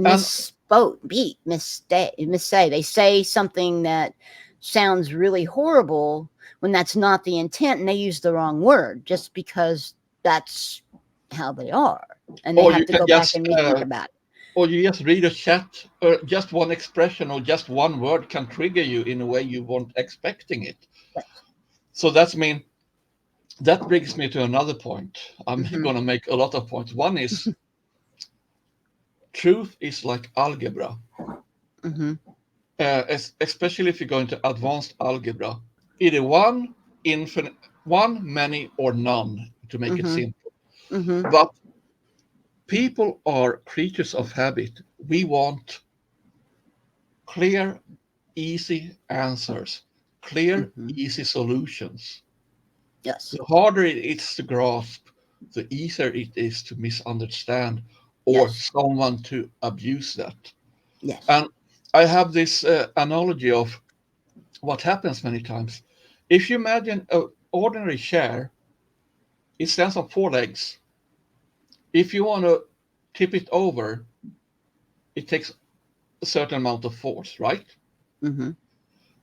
and misspoke, missay. They say something that sounds really horrible when that's not the intent, and they use the wrong word just because that's how they are, and they or have you to can go back just and rethink about it. or you just read a chat, or just one expression or just one word can trigger you in a way you weren't expecting it. So that brings me to another point. I'm Mm-hmm. going to make a lot of points. One is truth is like algebra, Mm-hmm. especially if you're going to advanced algebra. Either one, infinite, one, many, or none, to make it Mm-hmm. simple. Mm-hmm. But people are creatures of habit. We want clear, easy answers, clear, Mm-hmm. easy solutions. Yes. The harder it is to grasp, the easier it is to misunderstand or Yes. someone to abuse that. Yes. And I have this analogy of what happens many times. If you imagine an ordinary chair, it stands on four legs. If you want to tip it over, it takes a certain amount of force, right? Mm-hmm.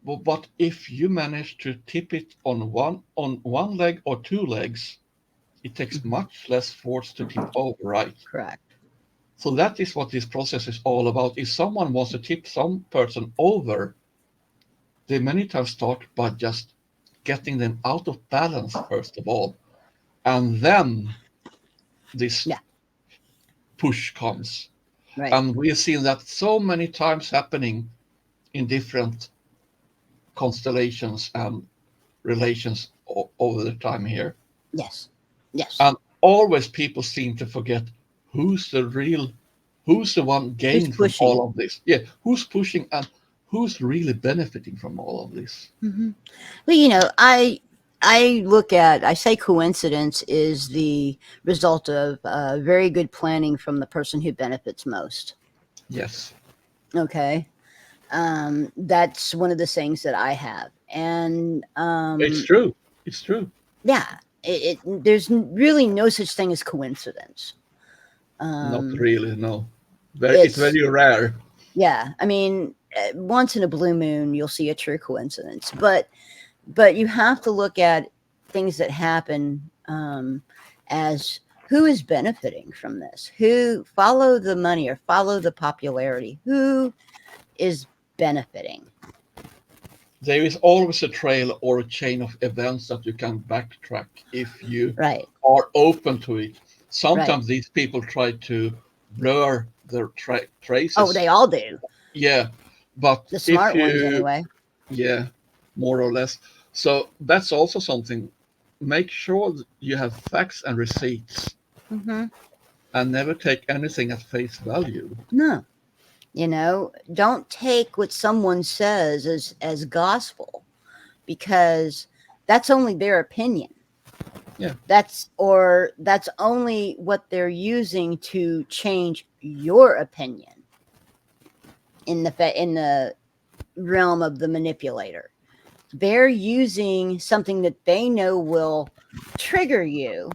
But if you manage to tip it on one leg or two legs, it takes Mm-hmm. much less force to tip over, right? Correct. So that is what this process is all about. If someone wants to tip some person over, they many times start by just getting them out of balance first of all, and then this Yeah. push comes. Right. And we've seen that so many times happening in different constellations and relations over the time here. Yes. Yes. And always people seem to forget who's the real, who's the one Who's gaining from pushing? all of this. Yeah, who's pushing and who's really benefiting from all of this. Mm-hmm. Well, I say coincidence is the result of very good planning from the person who benefits most. Yes, Okay. That's one of the things that I have. And it's true. It's true. yeah, there's really no such thing as coincidence. Not Um, really, no. It's it's, very rare. yeah, I mean, once in a blue moon, you'll see a true coincidence. But you have to look at things that happen as who is benefiting from this, who follow the money or follow the popularity, who is benefiting. There is always a trail or a chain of events that you can backtrack if you Right, are open to it. right. Sometimes these people try to blur their Oh, traces. they all do. Yeah, but The if smart ones, you, anyway. yeah, more or less. So that's also something. Make sure that you have facts and receipts Hmm. and never take anything at face value. No, don't take what someone says as gospel, because that's only their opinion. Yeah, That's only what they're using to change your opinion in the realm of the manipulator. They're using something that they know will trigger you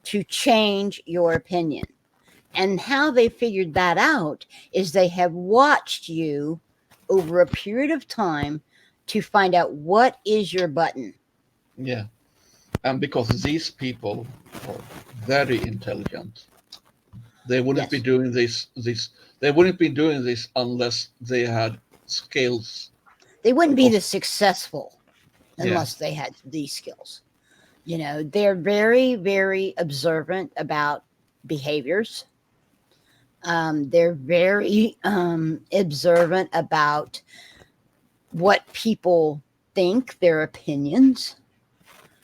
to change your opinion. And how they figured that out is they have watched you over a period of time to find out what is your button. yeah. And because these people are very intelligent, they wouldn't be Yes. doing this. They wouldn't be doing this unless they had skills. They wouldn't be Because this successful yeah, unless they had these skills. They're very, very observant about behaviors. They're very observant about what people think, their opinions.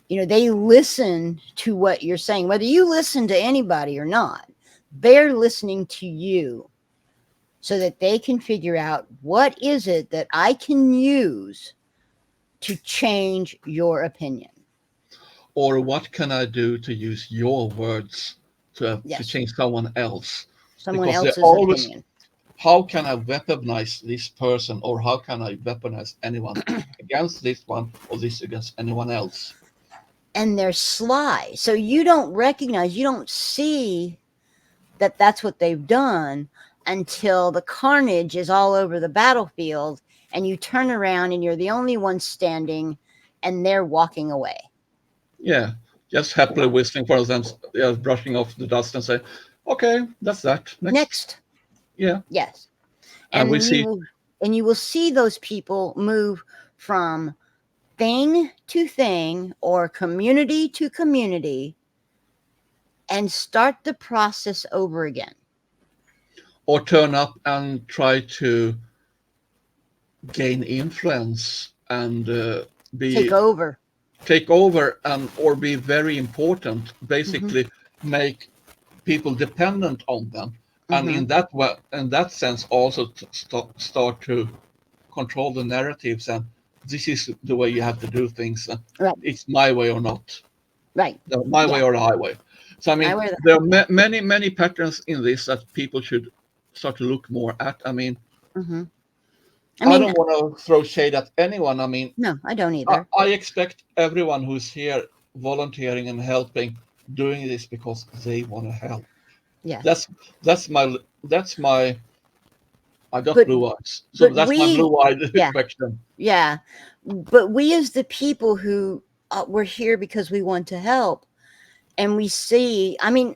They listen to what you're saying, whether you listen to anybody or not. They're listening to you so that they can figure out what is it that I can use to change your opinion. or what can I do to use your words to Yes, change someone else? someone Because they're else's always, opinion. how can I weaponize this person, or how can I weaponize anyone against this one or this against anyone else? And they're sly. So you don't recognize, you don't see that that's what they've done until the carnage is all over the battlefield and you turn around and you're the only one standing and they're walking away. Yeah, just happily whistling for them, yeah, brushing off the dust and say, "Okay, that's that. Next." Next. Yeah, Yes. and we And you see, will and you will see those people move from thing to thing or community to community and start the process over again. or turn up and try to gain influence and Take be over. take over and or be very important, Hmm. basically make people dependent on them, and Hmm. in that sense also start to control the narratives, and this is the way you have to do things, Right. it's my way or not. Right. No, my way Yeah. or the highway. So I I mean, wear that. there are many patterns in this that people should start to look more at. I mean, Hmm. I I mean, don't want to throw shade at anyone. I mean, no, I don't I, either. I expect everyone who's here volunteering and helping, doing this because they want to help. Yes. That's that's my I got but blue eyes. So but that's my we, blue-eyed yeah, question. yeah, but we as the people who we're here because we want to help, and we see. I mean,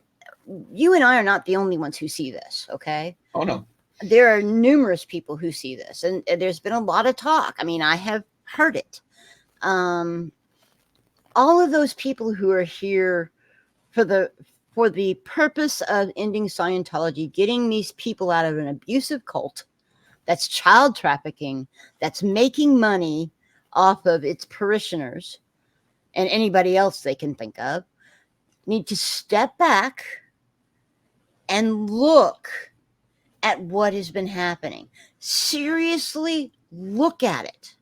you and I are not the only ones who see this. Okay, Oh no. there are numerous people who see this, and there's been a lot of talk. I mean, I have heard it. Um, all of those people who are here for the purpose of ending Scientology, getting these people out of an abusive cult that's child trafficking, that's making money off of its parishioners and anybody else they can think of, need to step back and look at what has been happening. Seriously, look at it.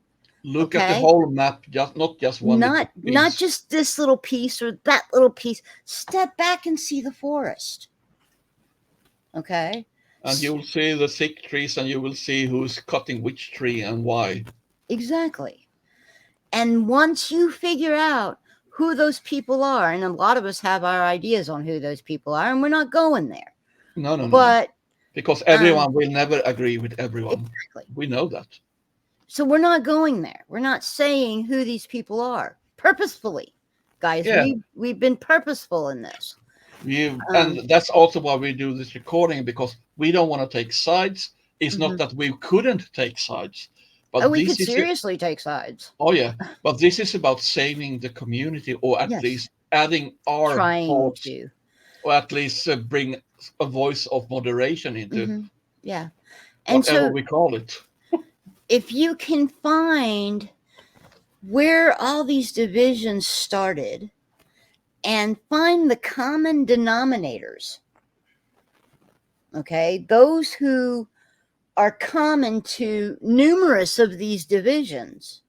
Look at the Okay? whole map, just not just one little Not piece. just this little piece or that little piece. Step back and see the forest. Okay? And you will see the thick trees, and you will see who's cutting which tree and why. Exactly. And once you figure out who those people are, and a lot of us have our ideas on who those people are, and we're not going there. No, no, no, no. But Because everyone will never agree with everyone. exactly. We know that. So we're not going there. We're not saying who these people are purposefully, guys. Yeah. We've been purposeful in this. And that's also why we do this recording, because we don't want to take sides. It's not that we couldn't take sides, but we this could is seriously take sides. oh yeah, but this is about saving the community, or at Yes. least adding our Trying thoughts, to. or at least bring a voice of moderation into Yeah. And whatever so we call it. if you can find where all these divisions started and find the common denominators, okay, those who are common to numerous of these divisions,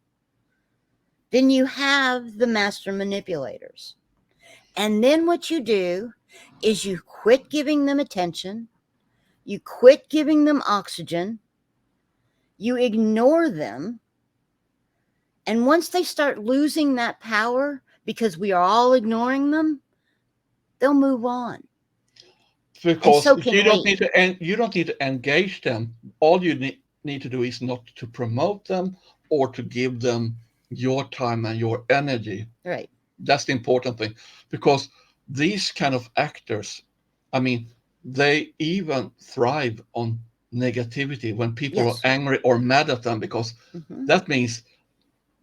then you have the master manipulators. And then what you do is you quit giving them attention, you quit giving them oxygen, you ignore them. And once they start losing that power because we are all ignoring them, they'll move on. Because so can you don't we. you don't need to engage them. All you need to do is not to promote them or to give them your time and your energy. Right. That's the important thing, because these kind of actors, I mean, they even thrive on negativity when people Yes. are angry or mad at them, because that means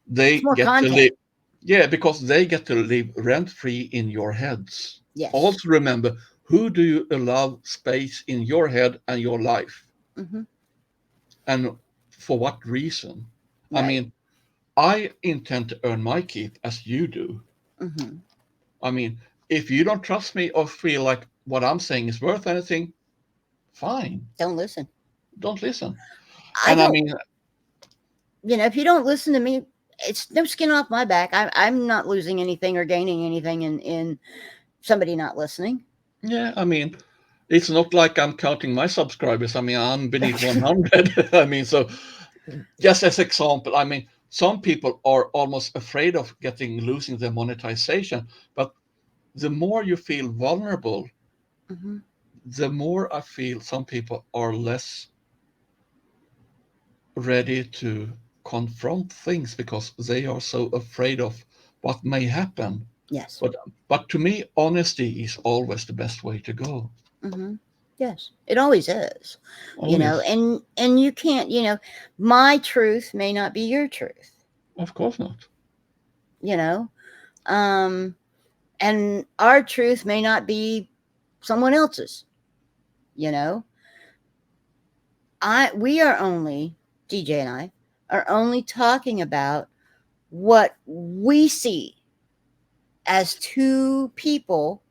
they more get content. to live. Yeah, because they get to live rent free in your heads. Yes. Also remember, who do you allow space in your head and your life? And for what reason? Right. I mean, I intend to earn my keep as you do. I mean, if you don't trust me or feel like what I'm saying is worth anything, fine. Don't listen. Don't listen. I don't. I mean, if you don't listen to me, it's no skin off my back. I'm not losing anything or gaining anything in somebody not listening. yeah, I mean, it's not like I'm counting my subscribers. I mean, I'm beneath 100. I mean, so just as example, I mean, some people are almost afraid of losing their monetization, but the more you feel vulnerable, the more I feel some people are less ready to confront things because they are so afraid of what may happen. Yes. But to me, honesty is always the best way to go. Yes, it always is. Always. And you can't, my truth may not be your truth. Of course not. And our truth may not be someone else's. We are only, DJ and I are only talking about what we see as two people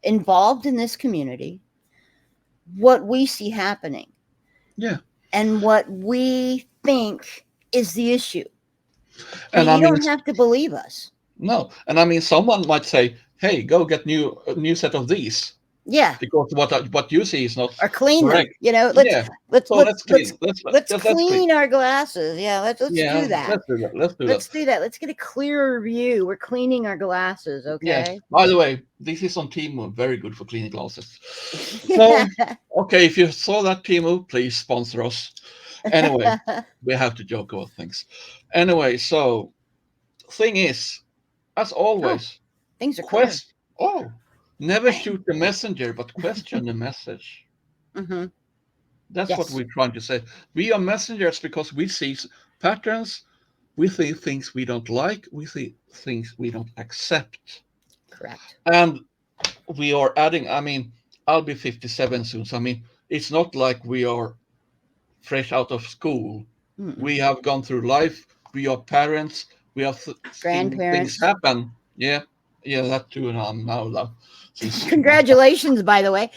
involved in this community, what we see happening. Yeah. And what we think is the issue. And you don't have to believe us. No. And I mean, someone might say, hey, go get a new set of these. Yeah. because what you see is not Or clean them. correct. You know, Yeah. let's So let's let's let's clean. Let's let's just let's clean. clean our glasses. Yeah, let's Yeah, do that. let's do that. Let's do that. Let's do that. Let's get a clearer view. We're cleaning our glasses, Yeah. okay? By the way, this is on Temu. Very good for cleaning glasses. So, Yeah. okay, if you saw that Temu, please sponsor us. Anyway, we have to joke about things. Anyway, so thing is, as Oh, always, things are clear. quest. Oh, never Bang. shoot the messenger, but question the message. Mm-hmm. That's what Yes. we're trying to say. We are messengers because we see patterns, we see things we don't like, we see things we don't accept. Correct. And we are adding, I mean, I'll be 57 soon. So, I mean, it's not like we are fresh out of school. Mm-mm. We have gone through life. We are parents. We have seen things Grandparents. happen. Yeah. Yeah, that too. And I'm now, though, since Congratulations, by the way.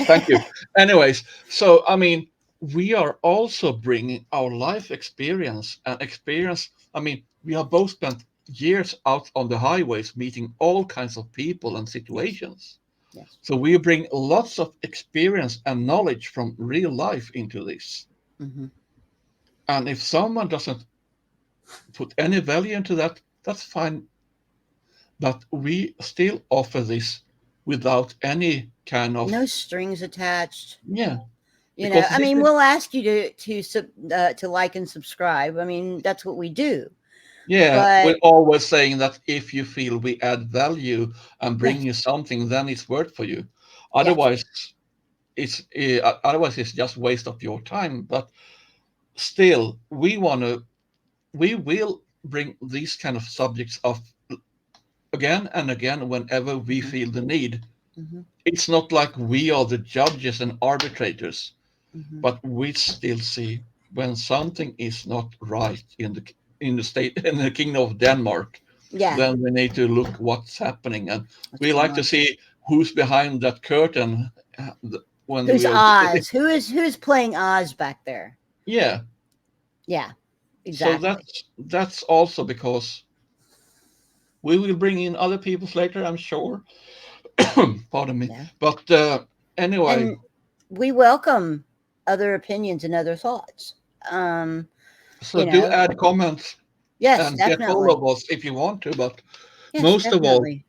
thank you. Anyways, so I mean, we are also bringing our life experience and experience. I mean, we have both spent years out on the highways meeting all kinds of people and Yes. situations. Yes. So we bring lots of experience and knowledge from real life into this. Mm-hmm. And if someone doesn't put any value into that, that's fine. But we still offer this without any kind No of, strings attached. yeah, You know, because I this mean, is, we'll ask you to like and subscribe. I mean, that's what we do. yeah, But we're always saying that if you feel we add value and bring yes, you something, then it's worth for you. yes, Otherwise, otherwise it's just waste of your time. But still, we will bring these kind of subjects up again and again whenever we hmm feel the need. hmm It's not like we are the judges and arbitrators, hmm but we still see when something is not right in the state in the kingdom of Denmark, yeah, then we need to look what's happening, and what's we going like to on? see who's behind that curtain when Who's we are. Oz? Who's playing Oz back there? Yeah. Yeah, So exactly. that's also because we will bring in other peoples later, I'm sure. Pardon me. Yeah, But anyway, and we welcome other opinions and other thoughts. Um, so you do know, add comments yes, and get hold definitely. of us if you want to. But Yes, most of all, definitely.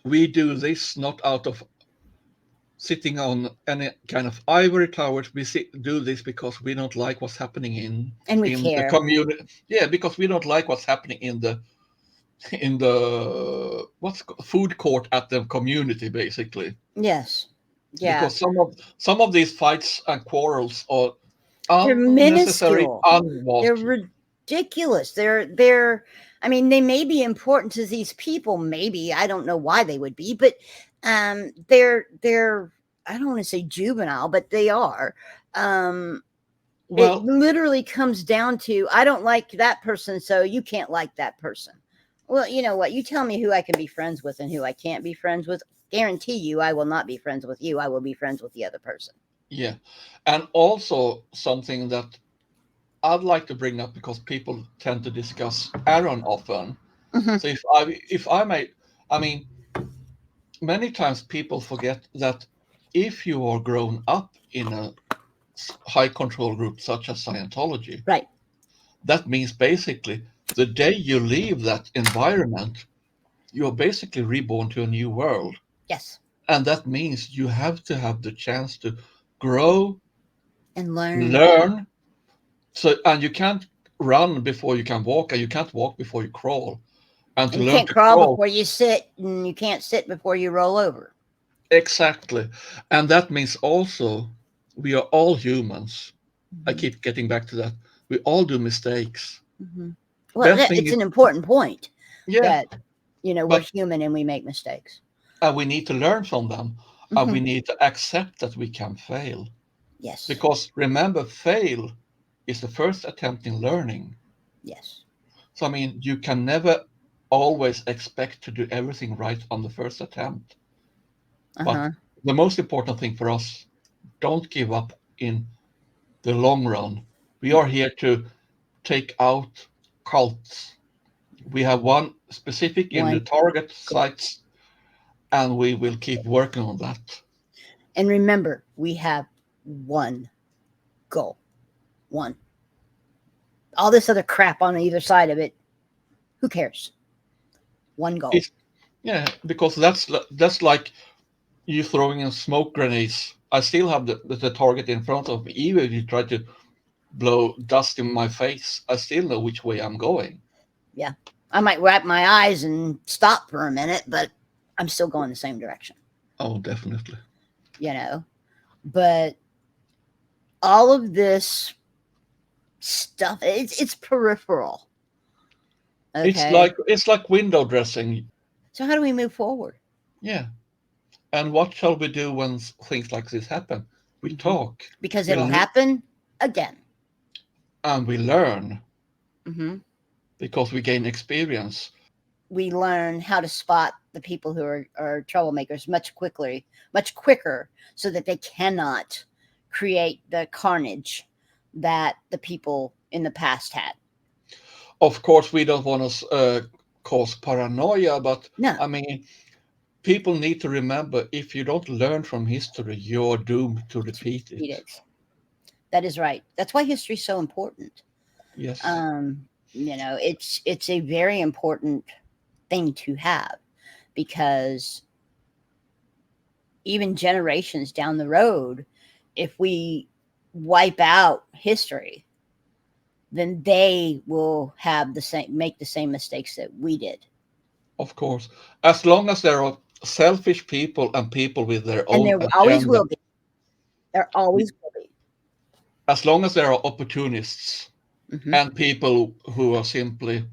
we do this not out of sitting on any kind of ivory towers. We do this because we don't like what's happening And we in the care. community. Yeah, because we don't like what's happening in the what's food court at the community, basically. Yes. Yeah. Because some of these fights and quarrels are They're unnecessary, minuscule. They're unwanted. ridiculous. They're I mean, they may be important to these people, maybe. I don't know why they would be, but they're I don't want to say juvenile, but they are. Um it Well, literally comes down to I don't like that person, so you can't like that person. Well, you know what? You tell me who I can be friends with and who I can't be friends with. Guarantee you I will not be friends with you. I will be friends with the other person. yeah, and also something that I'd like to bring up because people tend to discuss Aaron often. Mhm. So if I may, I mean, many times people forget that if you are grown up in a high control group such as Scientology, Right. that means basically the day you leave that environment, you're basically reborn to a new world. Yes. And that means you have to have the chance to grow, And learn. learn. So, and you can't run before you can walk, and you can't walk before you crawl. And to And you learn can't to crawl crawl, before you sit, and you can't sit before you roll over. exactly. And that means also we are all humans. I hmm keep getting back to that. We all do mistakes. hmm Well, Best thing it's is, an important point yeah, that we're but human and we make mistakes. we need to learn from them. We hmm need to accept that we can fail. Yes. Because remember, fail is the first attempt in learning. Yes. So, I mean, you can never always expect to do everything right on the first attempt. Uh But huh. the most important thing for us, don't give up in the long run. We No. are here to take out cults. We have one specific in the One. target sites, and we will keep working on that. And remember, we have one goal. One. All this other crap on either side of it, who cares? One goal. It's, yeah, because that's like you throwing in smoke grenades. I still have the target in front of me. Even if you try to blow dust in my face, I still know which way I'm going. Yeah. I might wrap my eyes and stop for a minute, but I'm still going the same direction, Oh, definitely. you know? But all of this stuff, it's peripheral. Okay. It's like window dressing. So how do we move forward? Yeah. And what shall we do when things like this happen? We Hmm. talk, Because we it'll happen again. and we learn Hmm. because we gain experience. We learn how to spot the people who are troublemakers much quicker, so that they cannot create the carnage that the people in the past had. Of course, we don't want to cause paranoia, but No, I mean, people need to remember if you don't learn from history, you're doomed to to repeat repeat it. it. That is right. That's why history is so important. Yes, Um, it's a very important thing to have, because even generations down the road, if we wipe out history, then they will have the same make the same mistakes that we did. of course. As long as there are selfish people and people with their And own there always agenda, will be. There always will be. as long as there are opportunists Hmm. and people who are simply,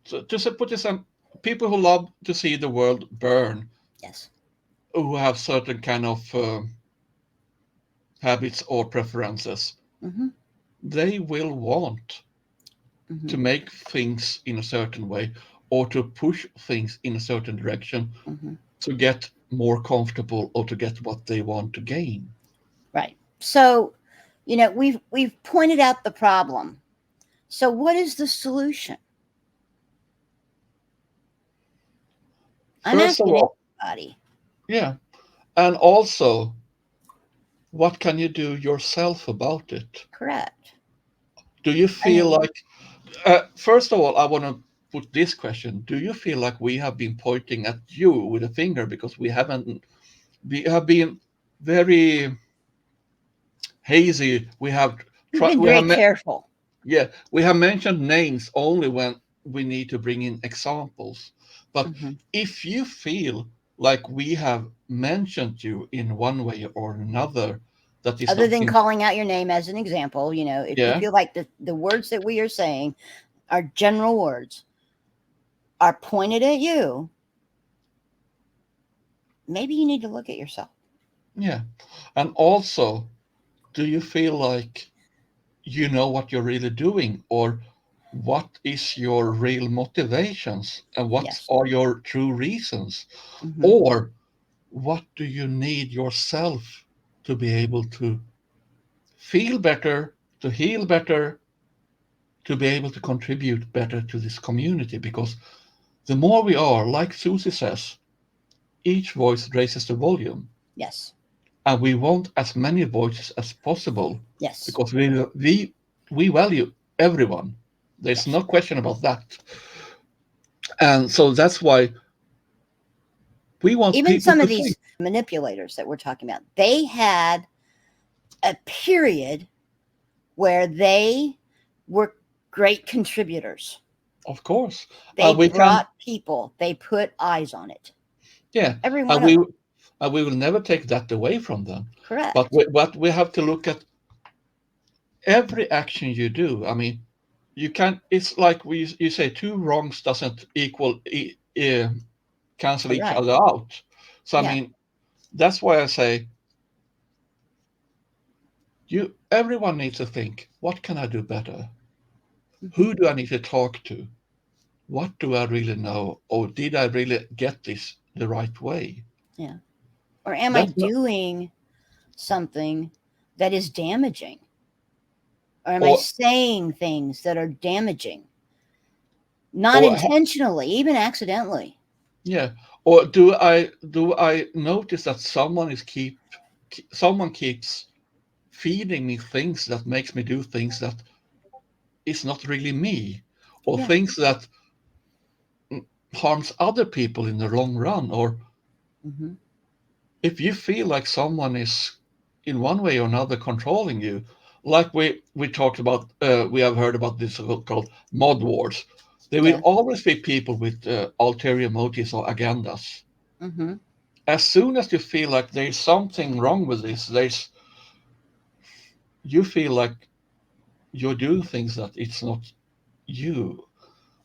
to put this, people who love to see the world burn, Yes. who have certain kind of habits or preferences, Hmm. they will want Hmm. to make things in a certain way or to push things in a certain direction Hmm. to get more comfortable or to get what they want to gain. Right. So, we've pointed out the problem. So, what is the solution? I'm First of asking all, everybody. yeah, and also, what can you do yourself about it? Correct. Do you I feel mean, like, first of all, I want to put this question: do you feel like we have been pointing at you with a finger because we have been very hazy? we've been We very have careful. Yeah, we have mentioned names only when we need to bring in examples. But Hmm. if you feel like we have mentioned you in one way or another, that is Other not than in, calling out your name as an example, if you yeah, feel like the words that we are saying are general words, are pointed at you, maybe you need to look at yourself. yeah. And also, do you feel like you know what you're really doing, or what is your real motivations, and what Yes. are your true reasons, Hmm. or what do you need yourself to be able to feel better, to heal better, to be able to contribute better to this community? Because the more we are, like Susie says, each voice raises the volume, Yes. and we want as many voices as possible Yes. because we value everyone. There's Yes. no question about that, and so that's why we want Even people some to of think. these manipulators that we're talking about, they had a period where they were great contributors. Of course, They we can, brought people, they put eyes on it. yeah, Every and one of them. we will never take that away from them. Correct. But we have to look at every action you do. I mean, you can't. It's like you say, two wrongs doesn't equal cancel You're each right. other out. So I Yeah. mean, that's why I say everyone needs to think, what can I do better? Hmm. Who do I need to talk to? What do I really know? Or did I really get this the right way? Yeah. Or am I That's not, doing something that is damaging? Or am I or saying things that are damaging? Not or intentionally, even accidentally. yeah, or do I notice that someone is keep someone keeps feeding me things that makes me do things that is not really me, or Yeah. things that harms other people in the long run, or Mm-hmm. if you feel like someone is in one way or another controlling you, like we talked about, we have heard about this called mod wars. There will Yeah. always be people with ulterior motives or agendas. Mm-hmm. As soon as you feel like there's something wrong with this, there's you feel like you're doing things that it's not you.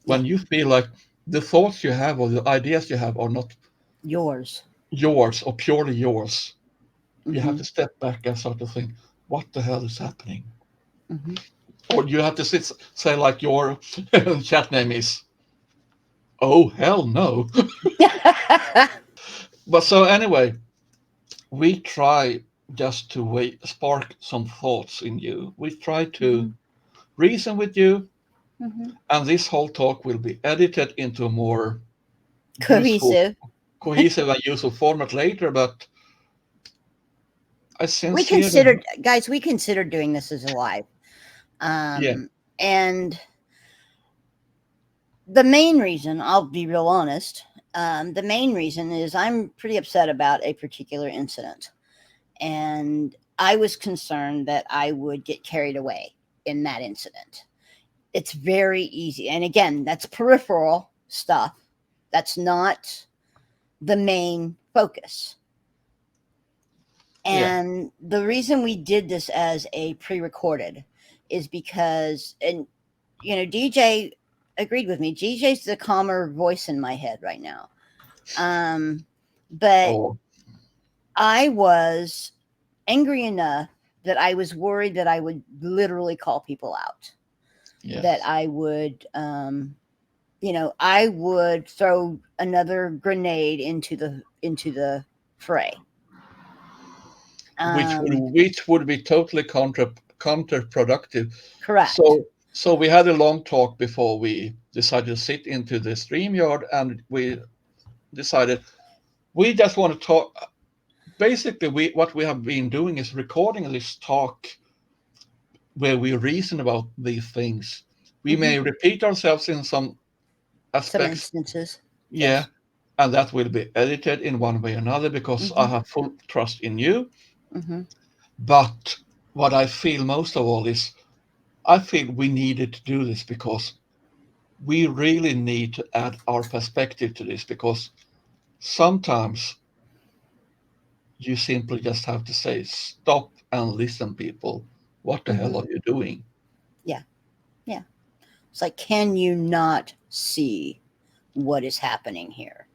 Yeah. When you feel like the thoughts you have or the ideas you have are not Yours. yours or purely yours, you have Mm-hmm. to step back and start to think, what the hell is happening? Mm-hmm. Or you have to say like your chat name is, oh hell no. But so anyway, we try just to spark some thoughts in you. We try to Mm-hmm. reason with you, Mm-hmm. and this whole talk will be edited into a more useful, Cohesive. cohesive and useful format later. But I We sincerely, considered, guys, we considered doing this as a live. yeah, And the main reason, I'll be real honest, the main reason is I'm pretty upset about a particular incident. And I was concerned that I would get carried away in that incident. It's very easy. And again, that's peripheral stuff. That's not the main focus. yeah, And the reason we did this as a pre recorded is because, and DJ agreed with me. DJ's the calmer voice in my head right now. Um, but oh I was angry enough that I was worried that I would literally call people out, that yes, I would, I would throw another grenade into the fray. Um, which would be totally counterproductive. Correct. So we had a long talk before we decided to sit into the StreamYard, and we decided we just want to talk. Basically, we what we have been doing is recording this talk where we reason about these things. We Hmm. may repeat ourselves in some Some aspects, instances, yeah, yes. and that will be edited in one way or another because I Hmm. have full trust in you. Hmm. But what I feel most of all is I feel we needed to do this because we really need to add our perspective to this because sometimes you simply just have to say, stop and listen, people. What the hell Hmm. are you doing? Yeah, yeah. It's like, can you not see what is happening here?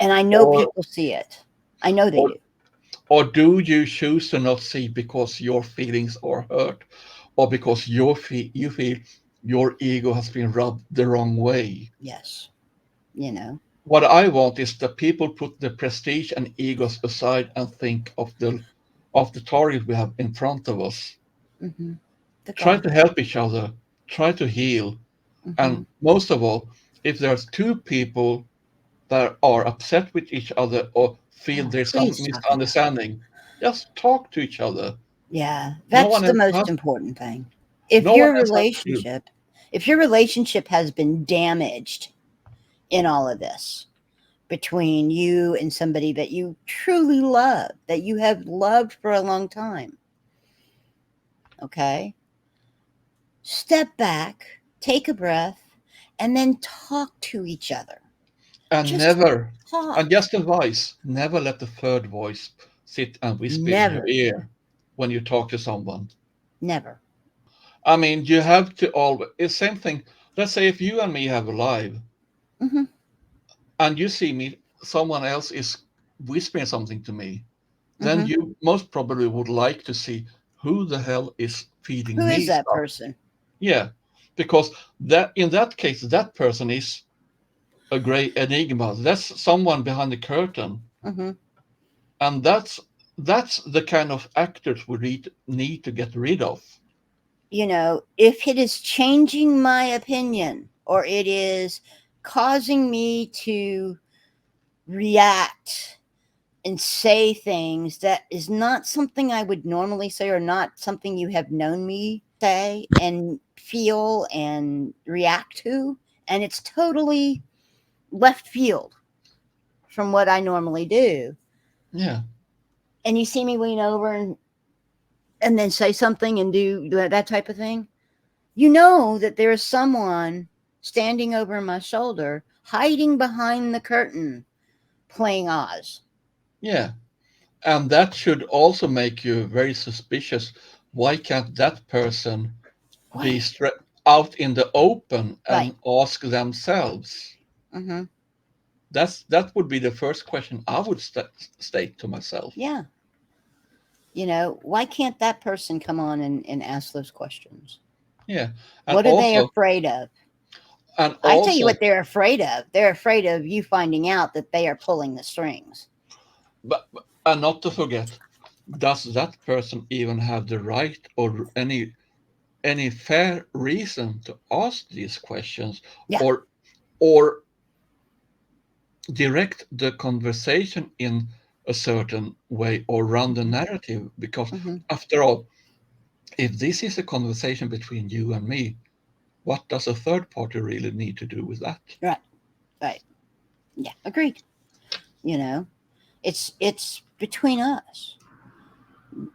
And I know Or, people see it. I know they or, do. or do you choose to not see because your feelings are hurt or because you feel your ego has been rubbed the wrong way? Yes. You know. What I want is that people put the prestige and egos aside and think of the target we have in front of us. Hmm. The Try goal. to help each other, try to heal, Hmm. and most of all, if there's two people that are upset with each other or feel Oh, there's some please talk it out. misunderstanding, just talk to each other. Yeah, No that's one the else most has, important thing. If no one your else has to. relationship, if your relationship has been damaged in all of this between you and somebody that you truly love, that you have loved for a long time, okay? Step back, take a breath, and then talk to each other. And Just never, and talk. just advice, never let the third voice sit and whisper in your Never, ear when you talk to someone. never. I mean, you have to always, it's same thing. Let's say if you and me have a live Hmm. and you see me, someone else is whispering something to me, then Hmm. you most probably would like to see who the hell is feeding Who is me that stuff. person? Yeah, because that in that case, that person is a great enigma. That's someone behind the curtain, Hmm. and that's the kind of actors we need to get rid of. If it is changing my opinion or it is causing me to react and say things that is not something I would normally say, or not something you have known me say and feel and react to. And it's totally left field from what I normally do. Yeah. And you see me lean over and then say something and do that type of thing. You know that there is someone standing over my shoulder, hiding behind the curtain, playing Oz. Yeah. And that should also make you very suspicious. Why can't that person be Right. out in the open Right. and ask themselves? Mm-hmm. That would be the first question I would state to myself. Yeah. Why can't that person come on and ask those questions? Yeah. And What are they also, afraid of? and I tell you also, what they're afraid of. They're afraid of you finding out that they are pulling the strings. and not to forget, does that person even have the right or any fair reason to ask these questions, Yeah. or direct the conversation in a certain way, or run the Mm-hmm. narrative? Because Mm-hmm. after all, if this is a conversation between you and me, what does a third party really need to do with that? Right. Right. Yeah. Agreed. You know, it's between us.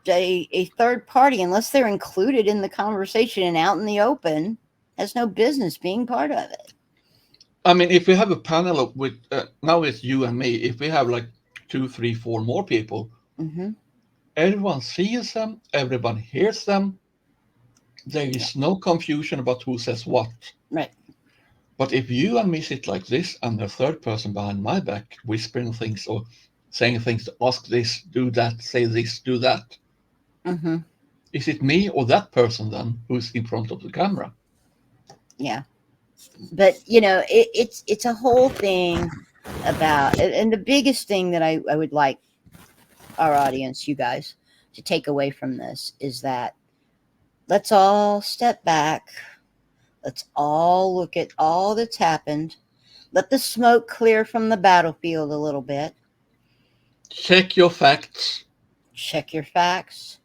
A third party, unless they're included in the conversation and out in the open, has no business being part of it. I mean, if we have a panel with now it's you and me, if we have like two, three, four more people, Mm-hmm. everyone sees them, everyone hears them. There Yeah. is no confusion about who says what. Right. But if you and me sit like this and the third person behind my back whispering things or saying things, ask this, do that, say this, do that, Mm-hmm. is it me or that person then who's in front of the camera? Yeah. But it's a whole thing about, and the biggest thing that I would like our audience, you guys, to take away from this is that let's all step back. Let's all look at all that's happened. Let the smoke clear from the battlefield a little bit. Check your facts. Check your facts.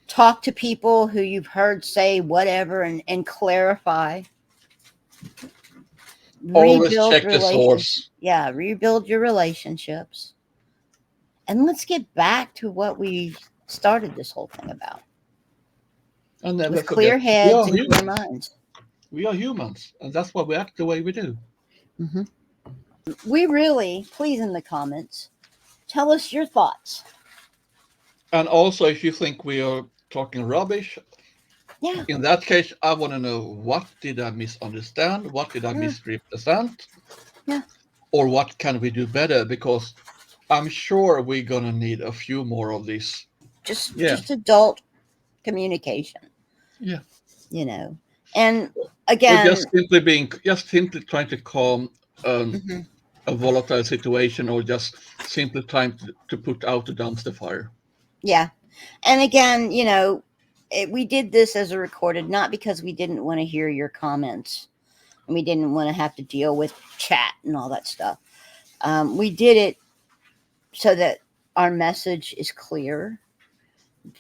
Talk to people who you've heard say whatever, and clarify. Always Rebuild check the relationships. source. Yeah, rebuild your relationships. And let's get back to what we started this whole thing about, And never with forget, clear we heads are and clear humans. minds. We are humans, and that's why we act the way we do. Mm-hmm. We really, please, in the comments, tell us your thoughts. And also, if you think we are talking rubbish, Yeah. in that case, I want to know, what did I misunderstand? What did I Yeah. misrepresent? Yeah. Or what can we do better? Because I'm sure we're going to need a few more of this. Just Yeah. just adult communication, Yeah. you know. And Or again, just simply trying to calm mhm, a volatile situation, or just simply trying to put out the dumpster fire. yeah. And again, we did this as a recorded, not because we didn't want to hear your comments and we didn't want to have to deal with chat and all that stuff. We did it so that our message is clear,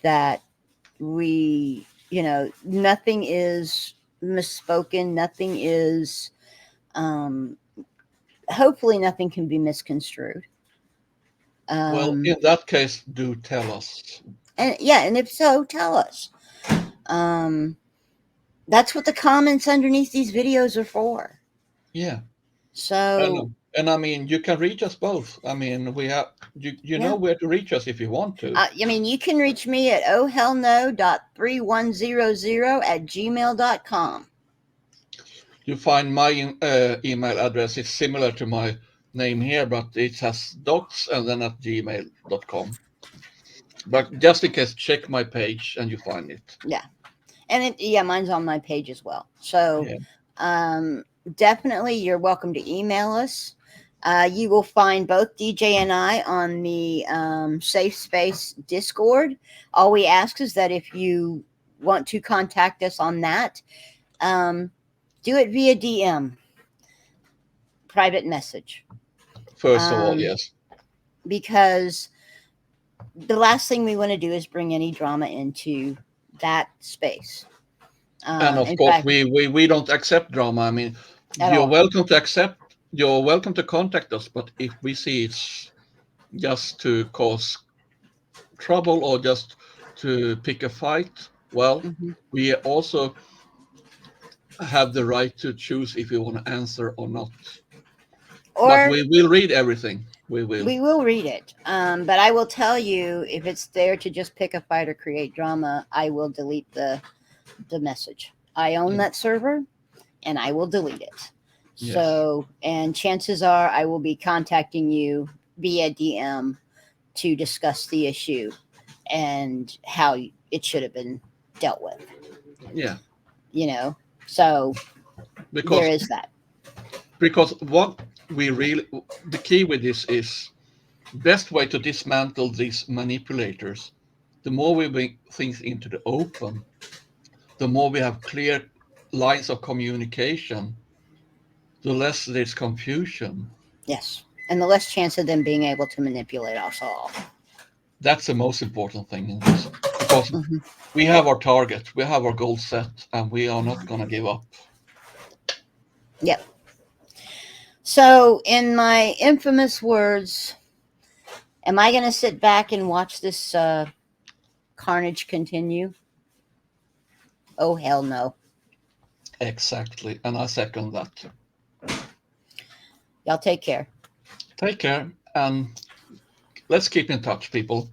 that nothing is misspoken, nothing is, um, hopefully, nothing can be misconstrued. Well, Um, in that case, do tell us. and yeah, and if so, tell us. Um, that's what the comments underneath these videos are for. Yeah. So, And I mean, you can reach us both. I mean, you know yeah. where to reach us if you want to. I mean, you can reach me at ohellno.3100@gmail.com. You find my email address is similar to my name here, but it has dots and then at gmail.com. But just in case, check my page and you find it. Yeah. And yeah, mine's on my page as well. So, Yeah. um, definitely you're welcome to email us. You will find both DJ and I on the Safe Space Discord. All we ask is that if you want to contact us on that, um, do it via DM, private message. First of all, Um, yes. because the last thing we want to do is bring any drama into that space. And of In course, fact, we don't accept drama. I mean, at you're all. welcome to accept, you're welcome to contact us, but if we see it's just to cause trouble or just to pick a fight, well, Hmm. we also have the right to choose if we want to answer or not. But Or we will read everything. We will. we will read it. But I will tell you, if it's there to just pick a fight or create drama, I will delete the message. I own Yeah. that server, and I will delete it. Yes. So, and chances are I will be contacting you via DM to discuss the issue and how it should have been dealt with. Yeah. You know, so there Because is that. what we really, the key with this is best way to dismantle these manipulators. The more we bring things into the open, the more we have clear lines of communication, the less there's confusion. Yes, and the less chance of them being able to manipulate us all. That's the most important thing in this, because Hmm. we have our target, we have our goal set, and we are not going to give up. Yep. So, in my infamous words, am I going to sit back and watch this carnage continue? Oh, hell no. Exactly. And I second that. Y'all take care. Take care and let's keep in touch, people.